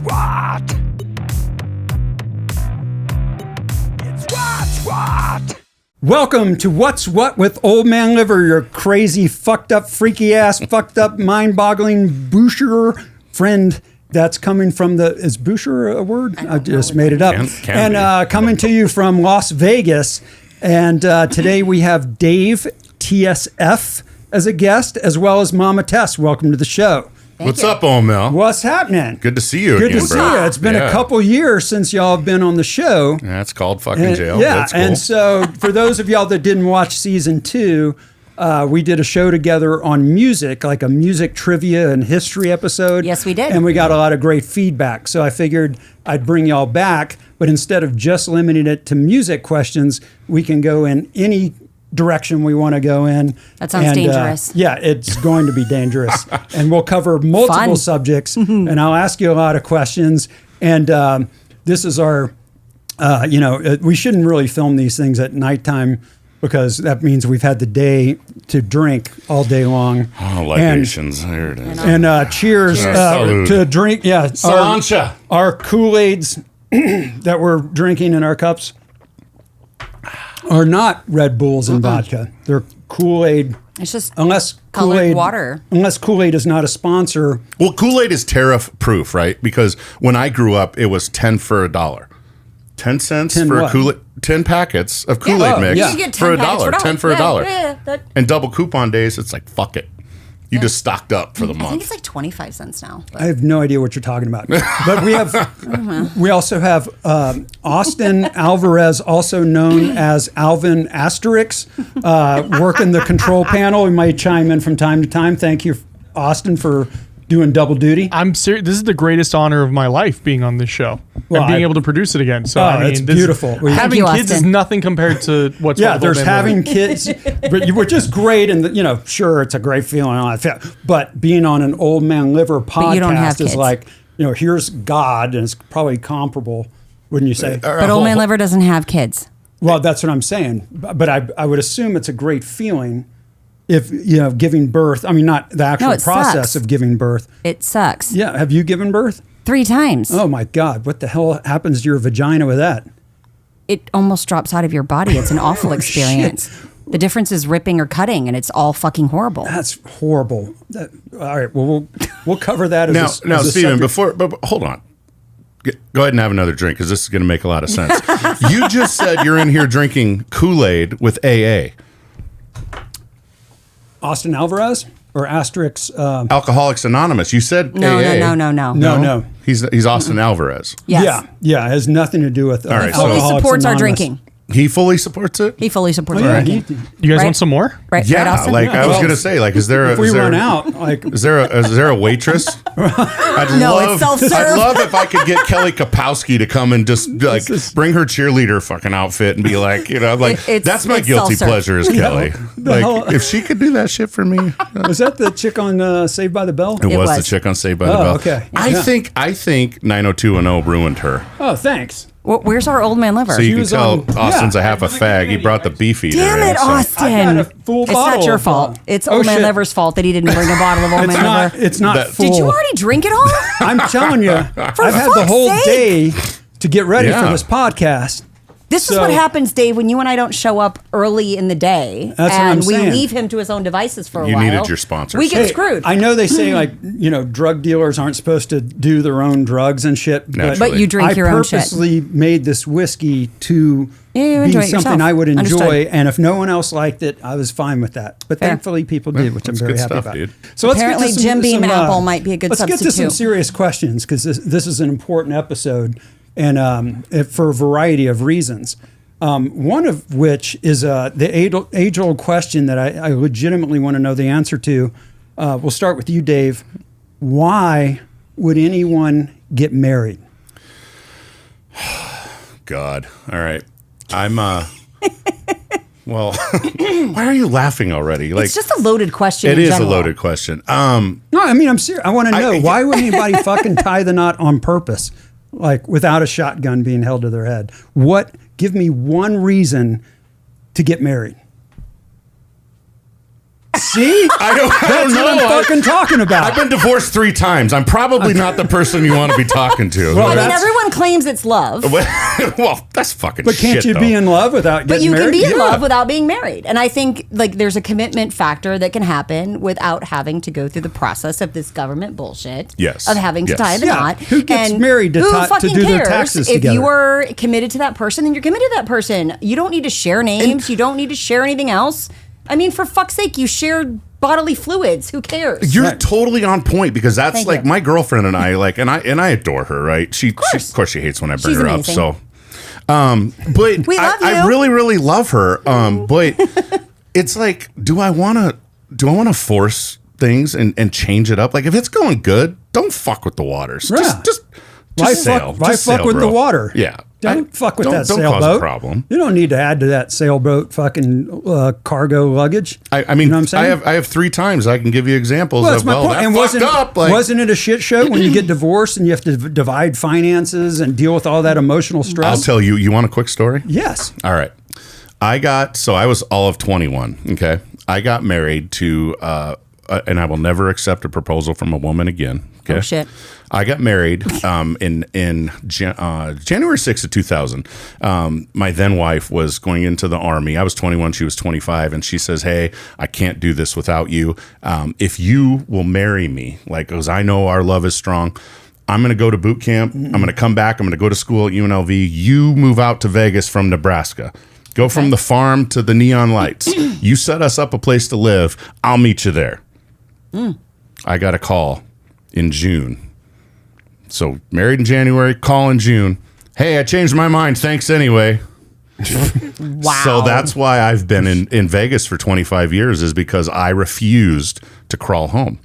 what? It's what's what? Welcome to What's What with Old Man Liver, your crazy, fucked up, freaky ass, fucked up, mind-boggling Boucher friend that's coming from the... Is Boucher a word? I just made it up. Can coming to you from Las Vegas. And today we have Dave TSF as a guest, as well as Mama Tess. Welcome to the show. What's up, old Mel? What's happening? Good to see you again, bro. Good to see you. It's been a couple years since y'all have been on the show. That's called fucking jail. Yeah, that's cool. And so for those of y'all that didn't watch season 2, we did a show together on music, like a music trivia and history episode. Yes, we did. And we got a lot of great feedback. So I figured I'd bring y'all back, but instead of just limiting it to music questions, we can go in any direction we want to go in. That sounds dangerous. Yeah, it's going to be dangerous. And we'll cover multiple subjects, and I'll ask you a lot of questions. And this is our, we shouldn't really film these things at nighttime because that means we've had the day to drink all day long. Oh, libations. There it is. And cheers, to drink. Yeah. Salancha. Our Kool-Aids that we're drinking in our cups are not Red Bulls and vodka. They're Kool-Aid. It's just unless colored Kool-Aid, water. Unless Kool-Aid is not a sponsor. Well, Kool-Aid is tariff proof, right? Because when I grew up, it was 10 for $1. 10 cents 10 for what? a Kool-Aid. 10 packets of Kool-Aid mix You get 10 for packets $1. 10 for $1. Yeah, And double coupon days, it's like, fuck it. You just stocked up for the I month. think it's like 25 cents now. I have no idea what you're talking about. But we also have Austin Alvarez, also known as Alvin Asterix, working the control panel. He might chime in from time to time. Thank you, Austin, for doing double duty. I'm serious. This is the greatest honor of my life, being on this show and being able to produce it again. So I mean, it's beautiful. Having kids is nothing compared to what's there's having kids, which is great, and sure, it's a great feeling. All that, but being on an Old Man Liver podcast is like, here's God, and it's probably comparable, wouldn't you say? But Old Man Liver doesn't have kids. Well, that's what I'm saying. But I would assume it's a great feeling. If, giving birth, I mean, not the actual process of giving birth. It sucks. Yeah. Have you given birth? 3 times. Oh, my God. What the hell happens to your vagina with that? It almost drops out of your body. It's an awful experience. Shit. The difference is ripping or cutting, and it's all fucking horrible. That's horrible. All right. Well, we'll cover that as now, as Stephen, but hold on. Go ahead and have another drink because this is going to make a lot of sense. You just said you're in here drinking Kool-Aid with AA. Austin Alvarez or Asterix? Alcoholics Anonymous. You said AA. No. He's Austin Alvarez. Yes. Yeah. It has nothing to do with. All right, Fully so- supports our Anonymous. drinking. He fully supports it? He fully supports Oh, our yeah, drinking. You guys Right? want some more? Right, Yeah, Austin? like I was gonna say, like, is there If we run out, like, is there a waitress? It's self-serve. I'd love if I could get Kelly Kapowski to come and just like bring her cheerleader fucking outfit and be like, that's my it's guilty self-serve. pleasure is Kelly. hell? Like if she could do that shit for me. was that the chick on Saved by the Bell? It was the was. chick on Saved by the Bell. Okay. I Yeah. think 90210 ruined her. Oh, thanks. Where's our Old Man Liver? So you can was tell on- Austin's yeah. a half a fag. He brought the beef eater. Damn in, it, so- Austin. I got a full It's bottle not your of, fault. It's Old Man shit. Liver's fault that he didn't bring a bottle of Old It's Man not. Liver. It's not That- full. Did you already drink it all? I'm telling you, I've had the fuck's whole sake. day to get ready for Yeah. this podcast. This is So- what happens, Dave, when you and I don't show up early in the day That's what I'm and we saying. leave him to his own devices for a You while. needed your sponsors. We get Hey, screwed. I know they say like drug dealers aren't supposed to do their own drugs and shit, Naturally. But you drink your own shit. I purposely made this whiskey to Yeah, you be enjoy it something yourself. I would enjoy, Understood. and if no one else liked it, I was fine with that. But Fair. thankfully, people did, which I'm That's very good happy stuff, about. dude. So let's Apparently, get to Jim Beam Apple might be a good Let's get to some substitute. serious questions because this is an important episode, and for a variety of reasons. One of which is the age-old question that I legitimately want to know the answer to. We'll start with you, Dave. Why would anyone get married? God. All right. I'm well, why are you laughing already? Like it's just a loaded question. it in is general. a loaded question. No, I mean, I'm serious. I want to know why would anybody fucking tie the knot on purpose, like without a shotgun being held to their head? Give me one reason to get married. See? I don't That's know. what I'm fucking talking about. I've been divorced 3 times. I'm probably not the person you want to be talking to. Well, I mean, that's- everyone claims it's love. Well, that's fucking But can't shit, you though. be in love without But getting you married? can be in Yeah. love without being married. And I think like there's a commitment factor that can happen without having to go through the process of this government bullshit. Yes. Of having to Yes. tie the Yeah. knot. Who gets And married to who ti- to fucking do their cares taxes if together? you are committed to that person, then you're committed to that person. You don't need to share names. You don't need to share anything else. I mean, for fuck's sake, you shared bodily fluids. Who cares? You're totally on point because that's Thank like you. my girlfriend and I like, and I adore her, right? Of course she hates when I bring She's her amazing. up. So, but We love I you. really, really love her. But it's like, do I want to force things and change it up? Like if it's going good, don't fuck with the waters. Yeah. Just Why sail. fuck Just sail, with bro. the water? Yeah. Don't fuck with that don't sailboat. cause a problem. You don't need to add to that sailboat fucking cargo luggage. I mean, you know what I'm saying? I have 3 times I can give you examples That's of, my well, point. that And fucked up. Like, wasn't it a shit show when you get divorced and you have to divide finances and deal with all that emotional stress? I'll tell you, you want a quick story? Yes. All right. I was all of 21. Okay. I got married to, and I will never accept a proposal from a woman again. Okay. Oh, shit. I got married in January 6th of 2000. My then wife was going into the Army. I was 21. She was 25. And she says, hey, I can't do this without you. If you will marry me, like, because I know our love is strong, I'm going to go to boot camp. I'm going to come back. I'm going to go to school at UNLV. You move out to Vegas from Nebraska. Go from the farm to the neon lights. You set us up a place to live. I'll meet you there. I got a call in June. So married in January, call in June. Hey, I changed my mind. Thanks anyway. Wow. So that's why I've been in Vegas for 25 years, is because I refused to crawl home.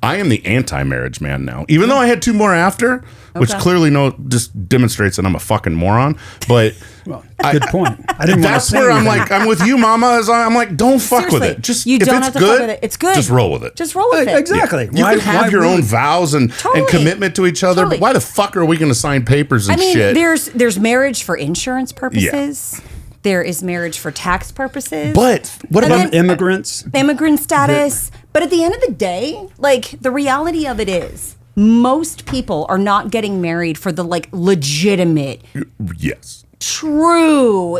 I am the anti-marriage man now, even though I had 2 more after, which clearly just demonstrates that I'm a fucking moron. But Good point. I didn't want to that's say where I'm anything. like, I'm with you, Mama. I'm like, don't fuck with Seriously, it. Just you if don't it's have to good, fuck with it. It's good. Just roll with it. Just roll with it. Exactly. You can have your own would- vows and Totally. commitment to each other, Totally. but why the fuck are we going to sign papers and I mean, shit? there's marriage for insurance purposes. There is marriage for tax purposes. But what And about then- immigrants. immigrant status. But at the end of the day, like the reality of it is most people are not getting married for the like legitimate, yes? true,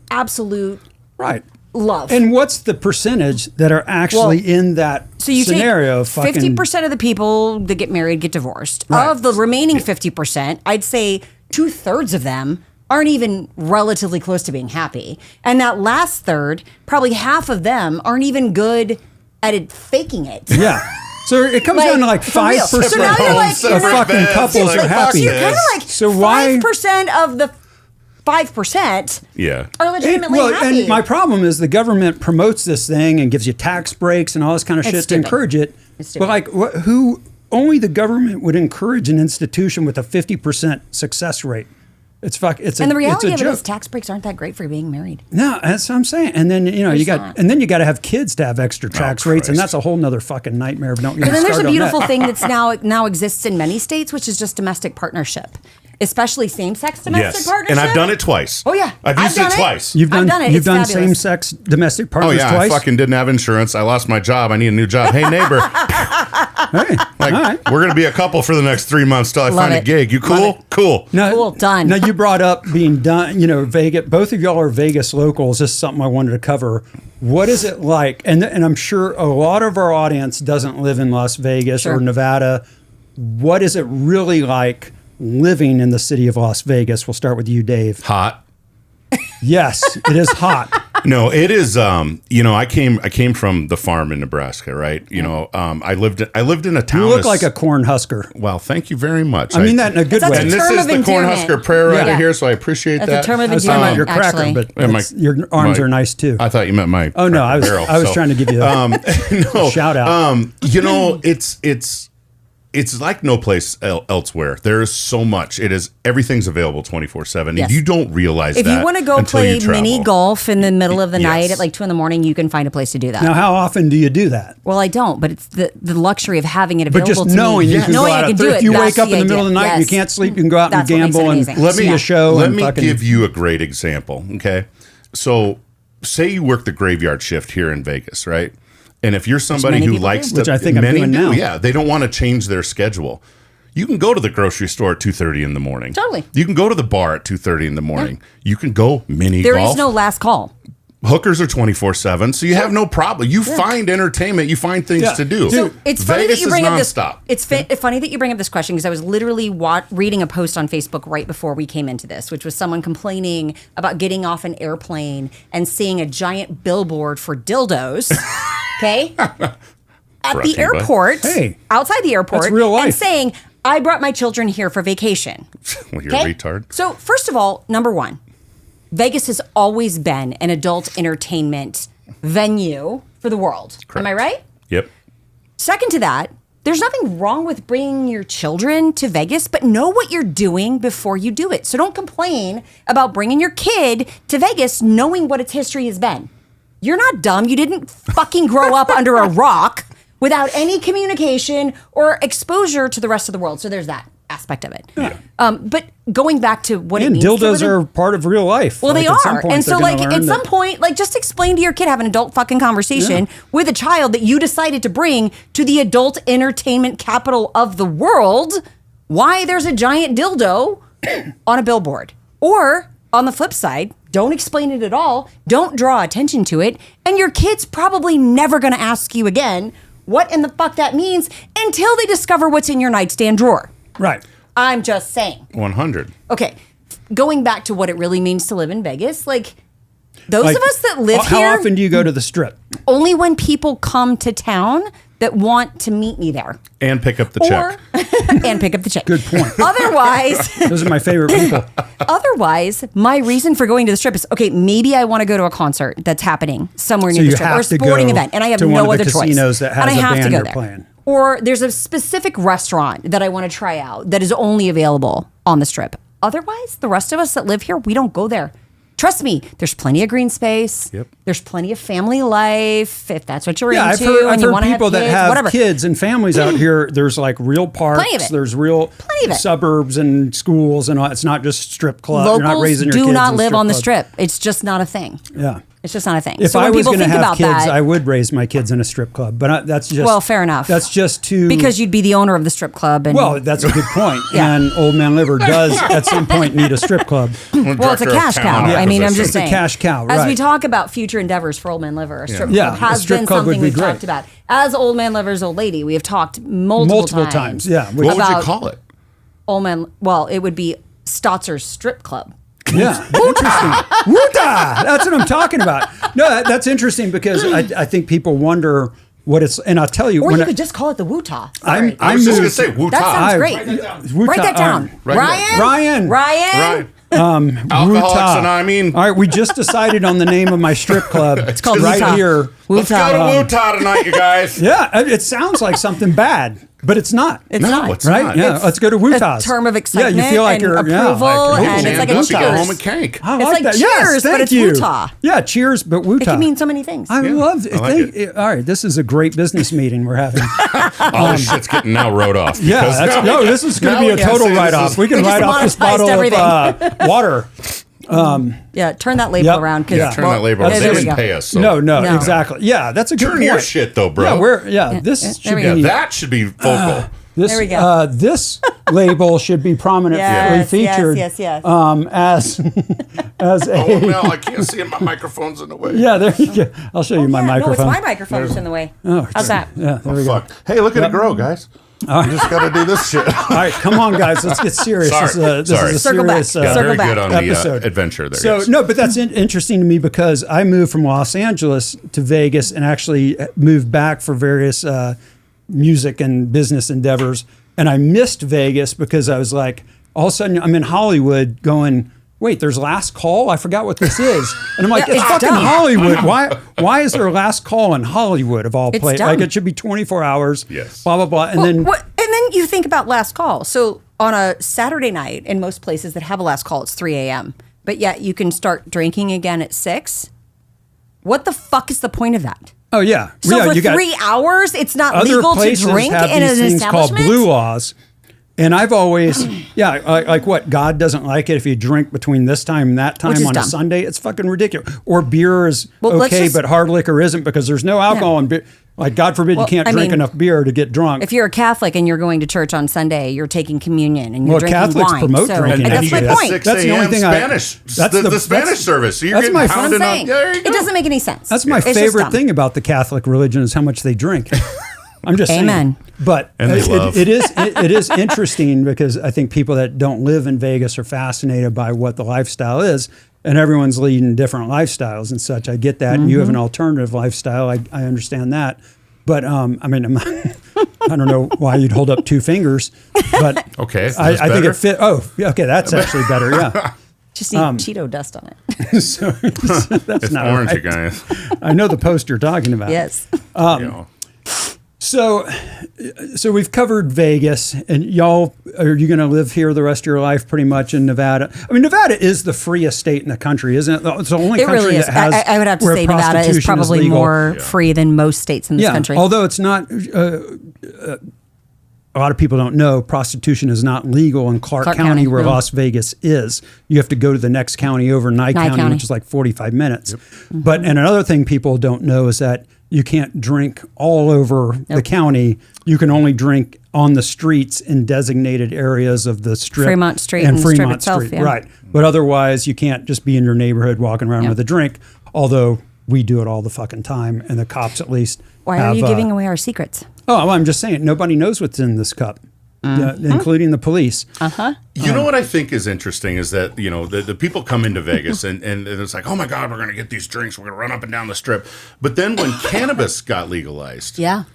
absolute Right. love. And what's the percentage that are actually Well, in that so you scenario? take 50% of the people that get married get divorced. Right. Of the remaining 50%, I'd say 2/3 of them aren't even relatively close to being happy. And that last third, probably half of them aren't even good at it, faking it. Yeah. So it comes down to like for real. 5% So now you're like, of you're not- fucking couples like, are happy. You're kind of like So why- 5% of the 5% Yeah. are legitimately Well, happy. and my problem is the government promotes this thing and gives you tax breaks and all this kind of It's shit to stupid. encourage it. It's But like, who? Only the government would encourage an institution with a 50% success rate. It's and the reality it's a of it joke. is tax breaks aren't that great for being married. No, that's what I'm saying. And then you It's got not. and then you got to have kids to have extra tax rates, and Christ. that's a whole nother fucking nightmare. Don't get But me then there's started a on beautiful that. thing that's now exists in many states, which is just domestic partnership, especially same-sex domestic Yes. partnership. And I've done it twice. Oh yeah, I've used done it twice. You've done it. You've It's done fabulous. same-sex domestic Oh partners yeah, twice. I fucking didn't have insurance. I lost my job. I need a new job. Hey neighbor, Hey, like all right. we're gonna be a couple for the next 3 months till I Love find a it. gig. You Love cool? it. Cool. Now, Cool, done. Now you brought up being done. You know, Vegas. Both of y'all are Vegas locals. This is something I wanted to cover. What is it like? And I'm sure a lot of our audience doesn't live in Las Vegas Sure. or Nevada. What is it really like living in the city of Las Vegas? We'll start with you, Dave. Hot. Yes, it is hot. No, it is. I came from the farm in Nebraska, right? I lived in a town. You look like a corn husker. Well, thank you very much. I mean that in a good That's way. a And this term is of the endearment. Cornhusker prayer right Yeah. here, so I appreciate That's that. a term of I was talking about your endearment, cracker, actually. but And it's- your arms are nice too. I thought you meant my. Oh no, I was barrel, I was so. trying to give you a No, shout out. It's like no place elsewhere. There is so much. Everything's available 24/7. Yes. You don't realize If that you want to go until play you travel. mini golf in the middle of the Yes. night at like 2 a.m, you can find a place to do that. Now, how often do you do that? Well, I don't, but it's the luxury of having it But available just to knowing me. you can Knowing go out I can at do three. it. If you that's wake up in the middle of the night and you Yes. can't sleep, you can go out That's and what makes it gamble and amazing. see Yeah. a show. Let and me fucking, give you a great example. Okay, so say you work the graveyard shift here in Vegas, right? And if you're somebody many who people likes do. to, Which I think I'm many doing do, now. yeah, they don't want to change their schedule. You can go to the grocery store at 2:30 in the morning. Totally. You can go to the bar at 2:30 in the morning. You can go mini There golf. is no last call. Hookers are 24/7, so you have no problem. You find entertainment. You find things to do. So it's funny that Vegas you is bring up this. nonstop. It's funny that you bring up this question because I was literally reading a post on Facebook right before we came into this, which was someone complaining about getting off an airplane and seeing a giant billboard for dildos. Okay, at the Correct, airport, Hey, outside the airport, that's real life. and saying, "I brought my children here for vacation." Well, you're Okay? a retard. So first of all, number one, Vegas has always been an adult entertainment venue for the world. Am I right? Yep. Second to that, there's nothing wrong with bringing your children to Vegas, but know what you're doing before you do it. So don't complain about bringing your kid to Vegas knowing what its history has been. You're not dumb. You didn't fucking grow up under a rock without any communication or exposure to the rest of the world. So there's that aspect of it. Yeah. But going back to what it And means to dildos live in- are part of real life. well, Like, they at some are. point, And they're so, gonna like, learn at some that- point, like, just explain to your kid, have an adult fucking conversation with a child that you decided to bring to the adult entertainment capital of the world why there's a giant dildo on a billboard. Or, on the flip side, don't explain it at all, don't draw attention to it, and your kid's probably never going to ask you again what in the fuck that means until they discover what's in your nightstand drawer. Right. I'm just saying. 100. Okay, going back to what it really means to live in Vegas, like those Like, of us that live how here, often do you go to the strip? only when people come to town that want to meet me there. And pick up the check. And pick up the check. Good point. Otherwise, Those are my favorite people. otherwise, my reason for going to the strip is, okay, maybe I want to go to a concert that's happening somewhere near So the you strip have or a to sporting go event, and I have to one no of the other choice. casinos that has and I a have band to go they're there. playing. Or there's a specific restaurant that I want to try out that is only available on the strip. Otherwise, the rest of us that live here, we don't go there. Trust me, there's plenty of green space. Yep. There's plenty of family life if that's what you're Yeah, into. I've and you heard want to people have kids, that have whatever. kids and families out here. There's like real parks. Plenty of it. There's real Plenty of it. suburbs and schools and all. It's not just strip club. You're not Locals raising your kids do not in live on the clubs. strip. It's just not a thing. Yeah. It's just not a thing. If so I when was people going to think have about kids, that, I would raise my kids in a strip club. But that's just well, fair enough. That's just too because you'd be the owner of the strip club. And well, that's a good point. Yeah. And Old Man Liver does at some point need a strip club. well, it's a cash cow. I mean, I'm just saying. It's a cash cow, As we right. talk about future endeavors for Old Man Liver, a strip Yeah, club a has strip been club would something be we've great. talked about. As Old Man Liver's old lady, we have talked multiple times. times. Yeah. What would you about call it? Old Man. Well, it would be Stotzer's Strip Club. Yeah, interesting. Woota! That's what I'm talking about. No, that's interesting because I think people wonder what it's. And I'll tell you, Or when you could just call it the Wootah. I was just going to say Wu That sounds Tai. great. Write that down. Ryan. Right. Alcoholics Anonymous. All right, we just decided on the name of my strip club. It's called right Wootah. here. Let's go to Wu Tai tonight, you guys. Yeah, it sounds like something bad, but it's not. It's No, not. it's right? not. Yeah, let's go to Wootah's. A term of excitement Yeah, you feel like and you're approval, yeah, and it's like a Don't you go cheers. home and cake. I It's like like that. cheers, Yes, but thank it's you. Wootah. Yeah, cheers, but Wootah. It can mean so many things. I love I like it. All right, this is a great business meeting we're having. All this shit's getting now wrote off. Yeah, because no, this is going now to be we a gotta total say this write-off. is- We can We just write off this monetized bottle of water. Yeah, turn that label Yep. around. Yeah. Turn that label. Yeah, They there we didn't go. pay us. So. No, No. exactly. Yeah, that's a good Turn point. your shit though, bro. This there should we be go. Yeah, that should be vocal. this. There we go. This label should be prominently Yes, featured. yes. As as a Oh no, I can't see it. My microphone's in the way. yeah. There you go. I'll show you my Yeah, microphone. No, it's my microphone that's in the way. Oh, How's that? Yeah, there we go. Fuck. Hey, look at it grow, guys. You just got to do this shit. All right, come on, guys. Let's get serious. Sorry. This is a Circle back. serious Yeah, Circle very back. good on episode. the adventure there. So yes. no, but that's interesting to me because I moved from Los Angeles to Vegas and actually moved back for various music and business endeavors. And I missed Vegas because I was like, all of a sudden I'm in Hollywood going, wait, there's last call? I forgot what this is. And I'm like, Yeah, it's it's fucking dumb. Hollywood. Why is there a last call in Hollywood of all It's places? dumb. Like it should be 24 hours. Yes. Blah, blah, blah. And then And then you think about last call. So on a Saturday night, in most places that have a last call, it's 3 a.m. But yet you can start drinking again at 6. What the fuck is the point of that? oh yeah. So yeah, for you got 3 hours, it's not other legal to places drink have in these an things called establishment? blue laws. And I've always, like what? God doesn't like it if you drink between this time and that Which time is on a dumb. Sunday. It's fucking ridiculous. Or beer is Well, let's okay, just- but hard liquor isn't because there's no alcohol in beer. Like, God forbid you can't drink enough beer to get drunk. If you're a Catholic and you're going to church on Sunday, you're taking communion and you're drinking Catholics wine. promote drinking. And that's my point. That's the only thing Spanish. That's the Spanish service. So you're that's my pounded on. There you go. It doesn't make any sense. That's my favorite thing about the Catholic religion is how much they drink. I'm just Amen. saying. But it is interesting because I think people that don't live in Vegas are fascinated by what the lifestyle is. And everyone's leading different lifestyles and such. I get that. And you have an alternative lifestyle. I understand that. But I mean, I don't know why you'd hold up two fingers. But okay, I think it fit. Oh, okay, that's actually better. Yeah. Just need Cheeto dust on it. so that's it's not orange, right. you guys. I know the post you're talking about. Yes. So we've covered Vegas, and y'all, are you going to live here the rest of your life pretty much in Nevada? I mean, Nevada is the freest state in the country, isn't it? It's the only country really is. that has I would have to where say Nevada is prostitution probably legal. more free than most states in this country. Although it's not, a lot of people don't know, prostitution is not legal in Clark County, where Las Vegas is. You have to go to the next county over, Nye County, which is like 45 minutes. Yep. And another thing people don't know is that you can't drink all over the county. You can only drink on the streets in designated areas of the Strip. Fremont Street and Fremont the Strip itself. Yeah. Right. But otherwise, you can't just be in your neighborhood walking around with a drink, although we do it all the fucking time, and the cops at least Why are you giving away our secrets? Oh, well, I'm just saying, nobody knows what's in this cup, including the police. You know what I think is interesting is that, you know, the people come into Vegas and it's like, oh my God, we're going to get these drinks. We're going to run up and down the Strip. But then when cannabis got legalized, now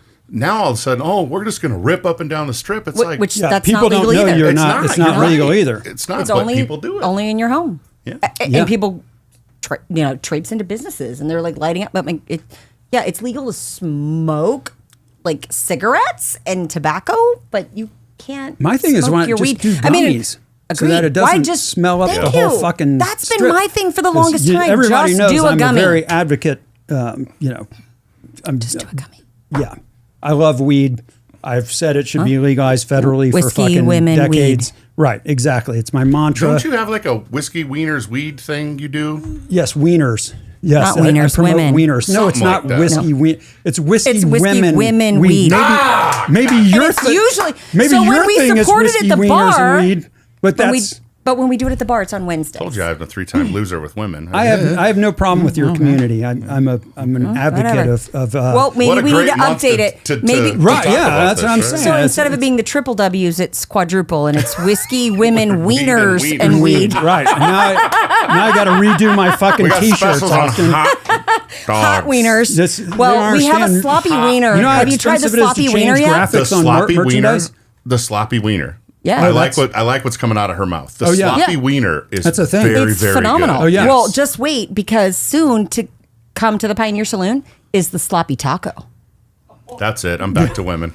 all of a sudden, we're just going to rip up and down the Strip. It's like, that's people not legal don't know either. It's not legal either. It's not, It's but only, people do it. only in your home. Yeah. And people, traipse into businesses and they're like lighting up. But it's legal to smoke like cigarettes and tobacco, but you can't. My thing is, why your not weed. just do gummies so that it doesn't smell up the whole fucking That's been Strip. my thing for the longest time. Everybody just knows do a I'm gummy. a very advocate. I'm just do a gummy. Yeah, I love weed. I've said it should be legalized federally for Whiskey, fucking women, decades. weed. Right, exactly. It's my mantra. Don't you have like a whiskey wieners weed thing you do? Yes, wieners. Yes, Not wieners, I promote women. Wieners. No, it's Something not like that. whiskey. It's whiskey, It's whiskey women weed. Maybe your it's thing. usually Maybe so your when we thing is supported whiskey at the wieners bar, and weed. But when we do it at the bar, it's on Wednesdays. Told you I'm a 3-time loser with women. I have no problem with your community. I'm an advocate of well, maybe What a we need great to month update it. Maybe right, talk yeah, about that's what I'm this, right? saying. so instead of it being the triple W's, it's quadruple, and it's whiskey, women, wieners, and weed. Right. Now I got to redo my fucking We got t-shirts, specials on Austin. Hot wieners. They Well, don't we have a understand sloppy wiener. You know how Have you tried the expensive it is to sloppy wiener change yet? The graphics on sloppy wiener. merchandise? The sloppy wiener. Yeah. I like what's coming out of her mouth. The sloppy wiener is That's a thing. very, It's very phenomenal. good. Oh, yeah. Well, just wait, because soon to come to the Pioneer Saloon is the sloppy taco. That's it. I'm back to women.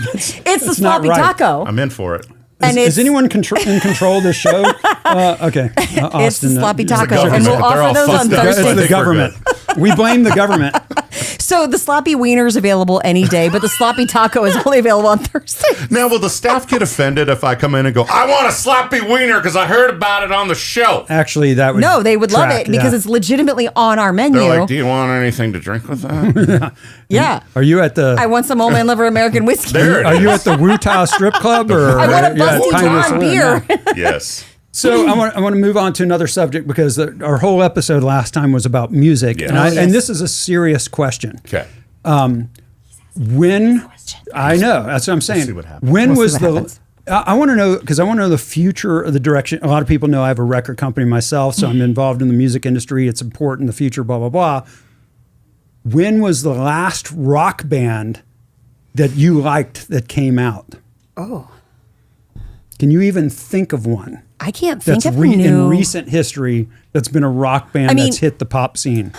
It's the sloppy right. taco. I'm in for it. And Is anyone in control of this show? Okay. Austin, It's the sloppy the taco. government, And we'll but they're offer all those on fucked up. It's Thursday. the government. We blame the government. So the sloppy wiener is available any day, but the sloppy taco is only available on Thursday. Now, will the staff get offended if I come in and go, I want a sloppy wiener because I heard about it on the show? Actually, that would No, they would love track, it because yeah. it's legitimately on our menu. They're like, do you want anything to drink with that? Yeah. Are you at the? I want some old man liver American whiskey. There it Are is. you at the Wutah Strip Club or? I want a you're at Busty Pioneer John Saloon? beer. Yeah. Yes. So I want to move on to another subject because our whole episode last time was about music, Yeah. and this is a serious question. Okay. When I know that's what I'm saying. see what happens. When We'll was see what the? happens. I want to know because I want to know the future of the direction. A lot of people know I have a record company myself, so I'm involved in the music industry. It's important in the future. Blah blah blah. When was the last rock band that you liked that came out? Oh. Can you even think of one? I can't think That's of in new. recent history that's been a rock band I mean- that's hit the pop scene.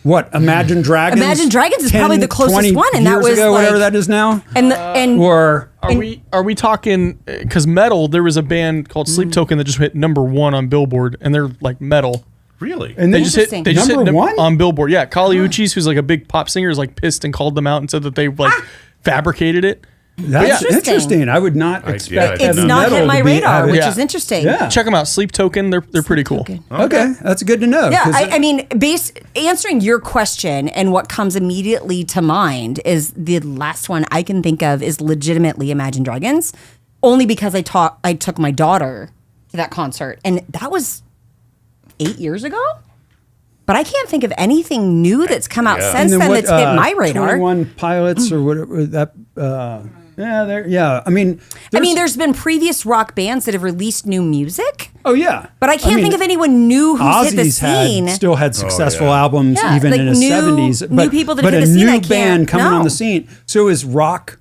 What? Imagine Dragons? Imagine Dragons is probably the closest 20 one, and that years was ago, whatever like- that is now. And Or Are we talking because metal? There was a band called Sleep Token that just hit #1 on Billboard, and they're like metal. Really? and They they just hit. Interesting. They just hit Number one? on Billboard. Yeah, Kali Uchis, who's like a big pop singer, is like pissed and called them out and said that they like fabricated it. That's interesting. I would not expect It's heavy not metal hit my to be radar, avid. which is interesting. Yeah. Check them out. Sleep Token. They're pretty cool. Okay, that's good to know. Yeah, 'cause I mean, answering your question and what comes immediately to mind is the last one I can think of is legitimately Imagine Dragons, only because I took my daughter to that concert, and that was 8 years ago. But I can't think of anything new that's come out since then that's hit my radar. 21 Pilots or whatever that. I mean, there's been previous rock bands that have released new music. Oh yeah, But I can't think of anyone new who's hit the scene. still had successful albums Yeah, even like in his new- 70s. new people that but hit a the scene, new I can't- band coming on no. the scene. So is rock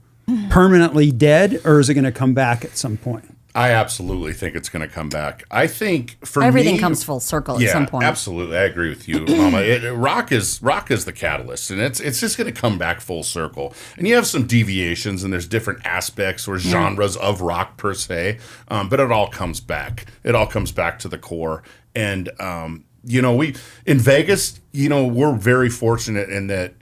permanently dead, or is it going to come back at some point? I absolutely think it's going to come back. I think for Everything me, comes full circle at some point. Absolutely, I agree with you, Mama. Rock is the catalyst, and it's just going to come back full circle. And you have some deviations, and there's different aspects or genres of rock per se, but it all comes back. It all comes back to the core. And we in Vegas, we're very fortunate in that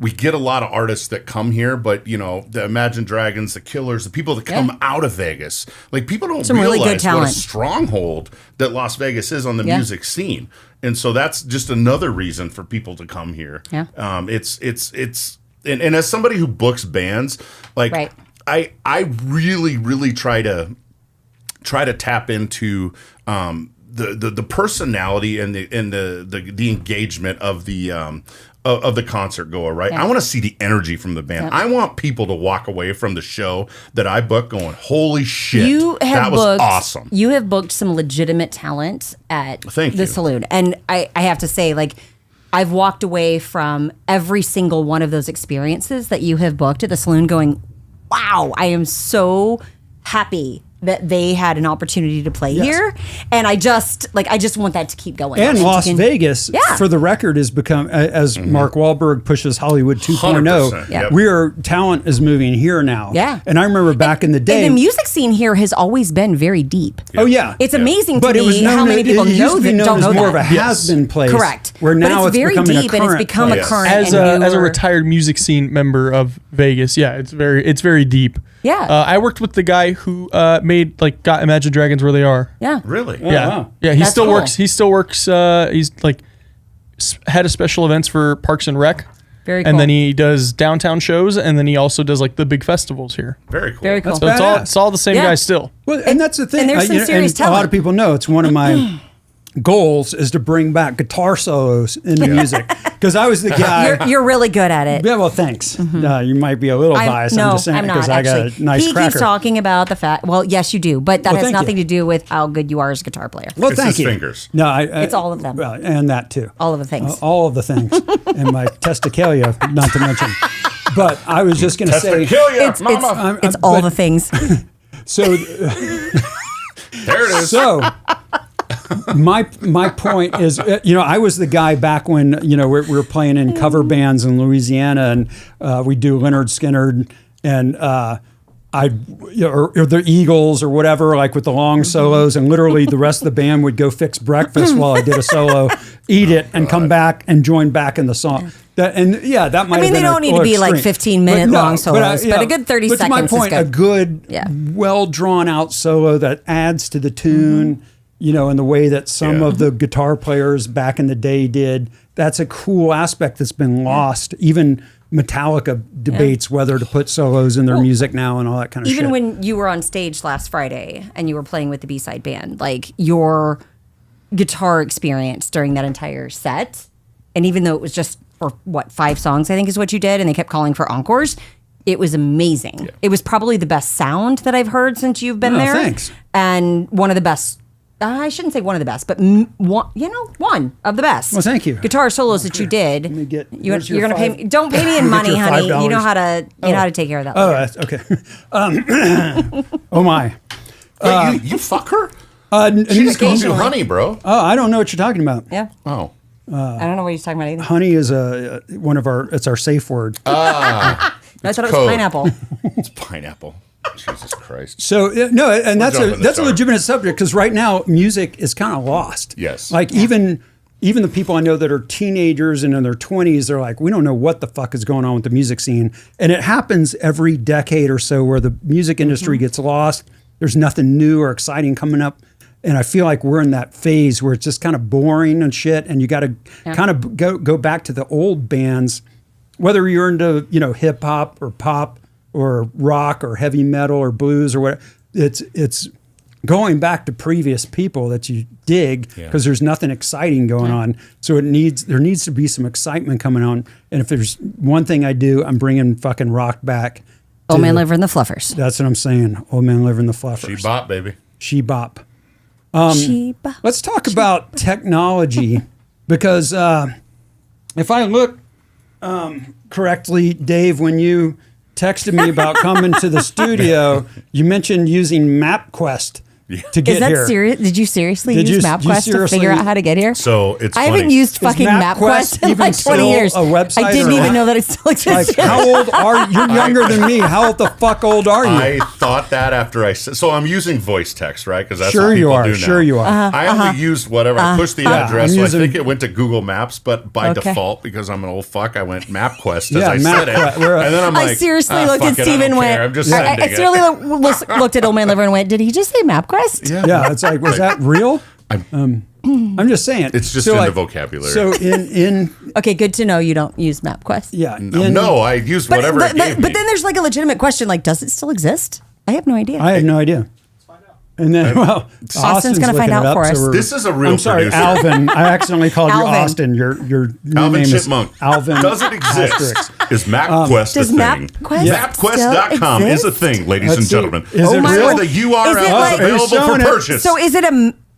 we get a lot of artists that come here, but the Imagine Dragons, the Killers, the people that come out of Vegas, like people don't Some really good realize what a talent. stronghold that Las Vegas is on the music scene, and so that's just another reason for people to come here. Yeah. It's and as somebody who books bands, like Right. I really try to tap into the personality and the engagement of the concert goer, right? Yeah. I want to see the energy from the band. Yep. I want people to walk away from the show that I booked going, holy shit, that was awesome. You have booked some legitimate talent at Thank the you. saloon. And I have to say, like, I've walked away from every single one of those experiences that you have booked at the saloon going, wow, I am so happy that they had an opportunity to play here. And I just want that to keep going. And Las Vegas, Yeah. for the record, has become, as Mark Wahlberg pushes Hollywood 2.0, 100%, yep. talent is moving here now. Yeah. And I remember back in the day. And the music scene here has always been very deep. Oh, yeah. It's amazing But to it was me known how many it people used know to be that known don't as know more that. of a has-been place. Correct. Where But now it's very becoming deep a and it's current become place. a current. As and a newer- retired music scene member of Vegas, it's very deep. Yeah. I worked with the guy who got Imagine Dragons where they are. Yeah. Really? Yeah, wow. yeah. He That's still cool. works. He's head of special events for Parks and Rec. Very cool. And then he does downtown shows, and then he also does like the big festivals here. Very cool. Very cool. So Badass. it's all the same Yeah. guy still. Well, and that's the thing. and there's some serious a lot talent. of people know it's one of my goals is to bring back guitar solos into music. Because I was the guy. You're really good at it. Yeah, well, thanks. You might be a little biased. I'm just saying I'm not because I got actually. a nice he cracker. keeps talking about the fact. Well, yes, you do, but that Well, has thank nothing you. to do with how good you are as a guitar player. Well, It's thank his you. fingers. No, It's all of them. Well, and that too. All of the things. All of the things, and my testicular, not to mention. But I was just going to say. It's all but- the things. So, There it is. so my point is, I was the guy back when we were playing in cover bands in Louisiana, and we do Leonard Skinner and or the Eagles or whatever, like with the long solos, and literally the rest of the band would go fix breakfast while I did a solo, eat it, and come back and join back in the song. That might. I mean, have been they don't need to be like 15-minute long solos, but a good 30 but to my seconds is point, good. a good, Yeah. well drawn out solo that adds to the tune. In the way that some of the guitar players back in the day did. That's a cool aspect that's been lost. Even Metallica debates whether to put solos in their music now and all that kind of shit. Even when you were on stage last Friday and you were playing with the B-side band, like your guitar experience during that entire set, and even though it was just for 5 songs, I think is what you did, and they kept calling for encores, it was amazing. Yeah. It was probably the best sound that I've heard since you've been there. Thanks. And one of the best. I shouldn't say one of the best, but one of the best. Well, thank you. Guitar solos that you did. Let me get- you're here's your gonna pay five- me. Don't pay me in Let me money, get your honey. $5. You know how to take care of that. Oh, later. that's okay. Oh my. Wait, you fuck her? She just calls you honey, bro. Oh, I don't know what you're talking about. Yeah. Oh. I don't know what he's talking about either. Honey is it's our safe word. I thought it was code. pineapple. It's pineapple. Jesus Christ. So no, and that's jumping the a shark. legitimate subject because right now music is kind of lost. Yes. Like even even the people I know that are teenagers and in their 20s, they're like, we don't know what the fuck is going on with the music scene. And it happens every decade or so where the music industry gets lost. There's nothing new or exciting coming up. And I feel like we're in that phase where it's just kind of boring and shit. And you got to kind of go back to the old bands, whether you're into, hip hop or pop or rock or heavy metal or blues or what. It's going back to previous people that you dig because there's nothing exciting going on. So there needs to be some excitement coming on. And if there's one thing I do, I'm bringing fucking rock back. Old Man Liver and the Fluffers. That's what I'm saying. Old Man Liver and the Fluffers. She bop, baby. She bop. She bop. Let's talk about technology because if I look correctly, Dave, when you texted me about coming to the studio, you mentioned using MapQuest to get Is that here. serious? Did you seriously use MapQuest to figure out how to get here? So it's I haven't funny. used fucking MapQuest in even like 20 still years. a website I didn't or even what? know that it still existed. Like, how old are you? You're younger than me. How the fuck old are you? I thought that after I said, so I'm using voice text, right? Because that's Sure what you people are. do now. Sure you are. I only used whatever. I pushed the address, I'm so using- I think it went to Google Maps, but by Okay. default, because I'm an old fuck, I went MapQuest as Yeah, I said it. MapQuest. And then I'm like, I seriously looked fuck at it, I Steve and don't went. care. I'm just I sending it. seriously looked at Old Man Liver and went, "Did he just say MapQuest?" Yeah, it's like, was that real? I'm just saying. It's just So, in the like, vocabulary. So in Okay, good to know you don't use MapQuest. no, I used whatever it gave me. But then there's like a legitimate question, like, does it still exist? I have no idea. I had no idea. And then, Austin's gonna find looking out it up, for us. we're- This is a real I'm sorry, producer. Alvin. I accidentally called you Alvin. Austin. Your new Alvin name Chipmunk. is Alvin. Doesn't exist. Asterisk. Is MapQuest Does a thing? MapQuest MapQuest.com still is a exist? thing, ladies Let's and see. gentlemen. Is it It says real? the URL Is it is like- available He's for showing it. purchase. So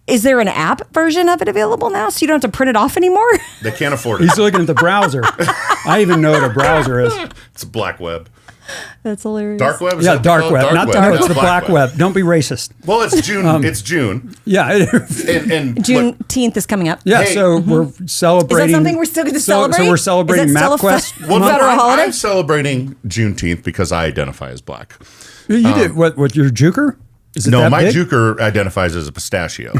is there an app version of it available now, so you don't have to print it off anymore? They can't afford it. He's looking at the browser. I even know what a browser is. It's a black web. That's hilarious. Dark web? Is Yeah, that dark called? web. Not web. dark. No, It's the black web. Don't be racist. Well, it's June. It's June. Yeah. And look, Juneteenth is coming up. Yeah. Hey. So we're celebrating. Is that something we're still going to celebrate? So we're celebrating Is it still a MapQuest. well, no, federal holiday? I'm celebrating Juneteenth because I identify as black. You did what? Your juker? Is it No, that my big? juker identifies as a pistachio.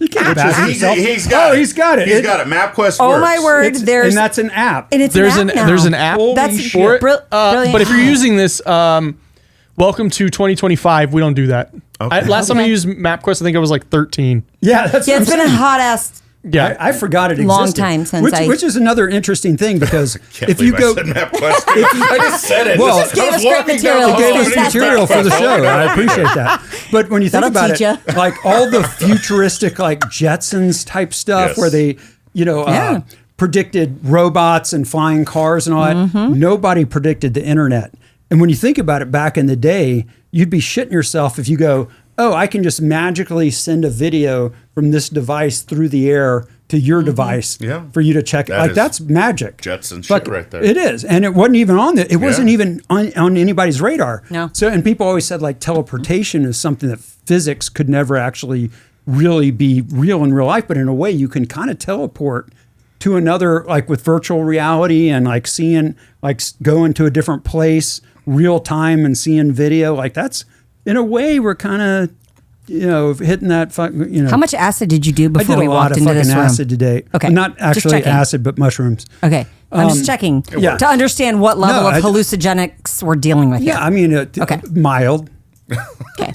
You can't bash yourself. He's got it. He's got it. He's got it. MapQuest Oh works. my word! It's- There's and that's an app. and it's There's an an app now. there's an app That's shit. for it. brilliant. But if you're using this, welcome to 2025. We don't do that. Okay. Last time I used MapQuest, I think I was like 13. Yeah, that's Yeah, what it's I'm been a saying. hot ass. Yeah, I forgot it existed. Long time since which is another interesting thing because Can't if you believe go, I said MapQuest. I just said it. Well, I just gave was us great walking material. down it the gave hall us and it's material for the MapQuest. show. I appreciate that. But when you think That'll about teach it, ya. like all the futuristic, like Jetsons type stuff, Yes. where they, Yeah. predicted robots and flying cars and all that. Nobody predicted the internet. And when you think about it, back in the day, you'd be shitting yourself if you go, "Oh, I can just magically send a video from this device through the air to your device Yeah. for you to check it." That Like is that's magic. Jetson But shit right there. It is, and it wasn't even on the. It wasn't even on anybody's radar. No. So, and people always said like teleportation is something that physics could never actually really be real in real life, but in a way you can kind of teleport to another, like with virtual reality and like seeing, like going to a different place real time and seeing video. Like that's in a way we're kind of, hitting that. How much acid did you do I before did we a lot walked of into fucking this room? acid today. Okay, Not just actually checking. acid, but mushrooms. Okay, I'm just checking yeah. to understand what level No, of I- hallucinogenics we're dealing with. Yeah, here. I mean, Okay. mild. Okay,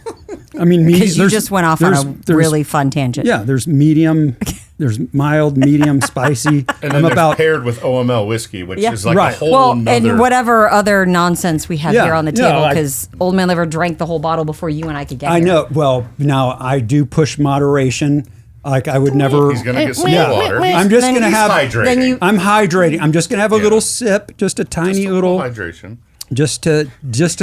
I mean, because you there's- just went off on there's- a there's- really fun tangent. Yeah, there's medium, there's mild, medium, spicy. And then I'm there's about paired with OML whiskey, which Yeah. is like Right. a whole Well, nother. and whatever other nonsense we have Yeah, here on the yeah, table, like- because Old Man Liver drank the whole bottle before you and I could get I here. know. Well, now I do push moderation. Like I would never. He's gonna get some Yeah. water. I'm just Then gonna he's have. hydrating. Then you I'm hydrating. I'm just gonna have a Yeah. little sip, just a tiny Just a little, hydration. just to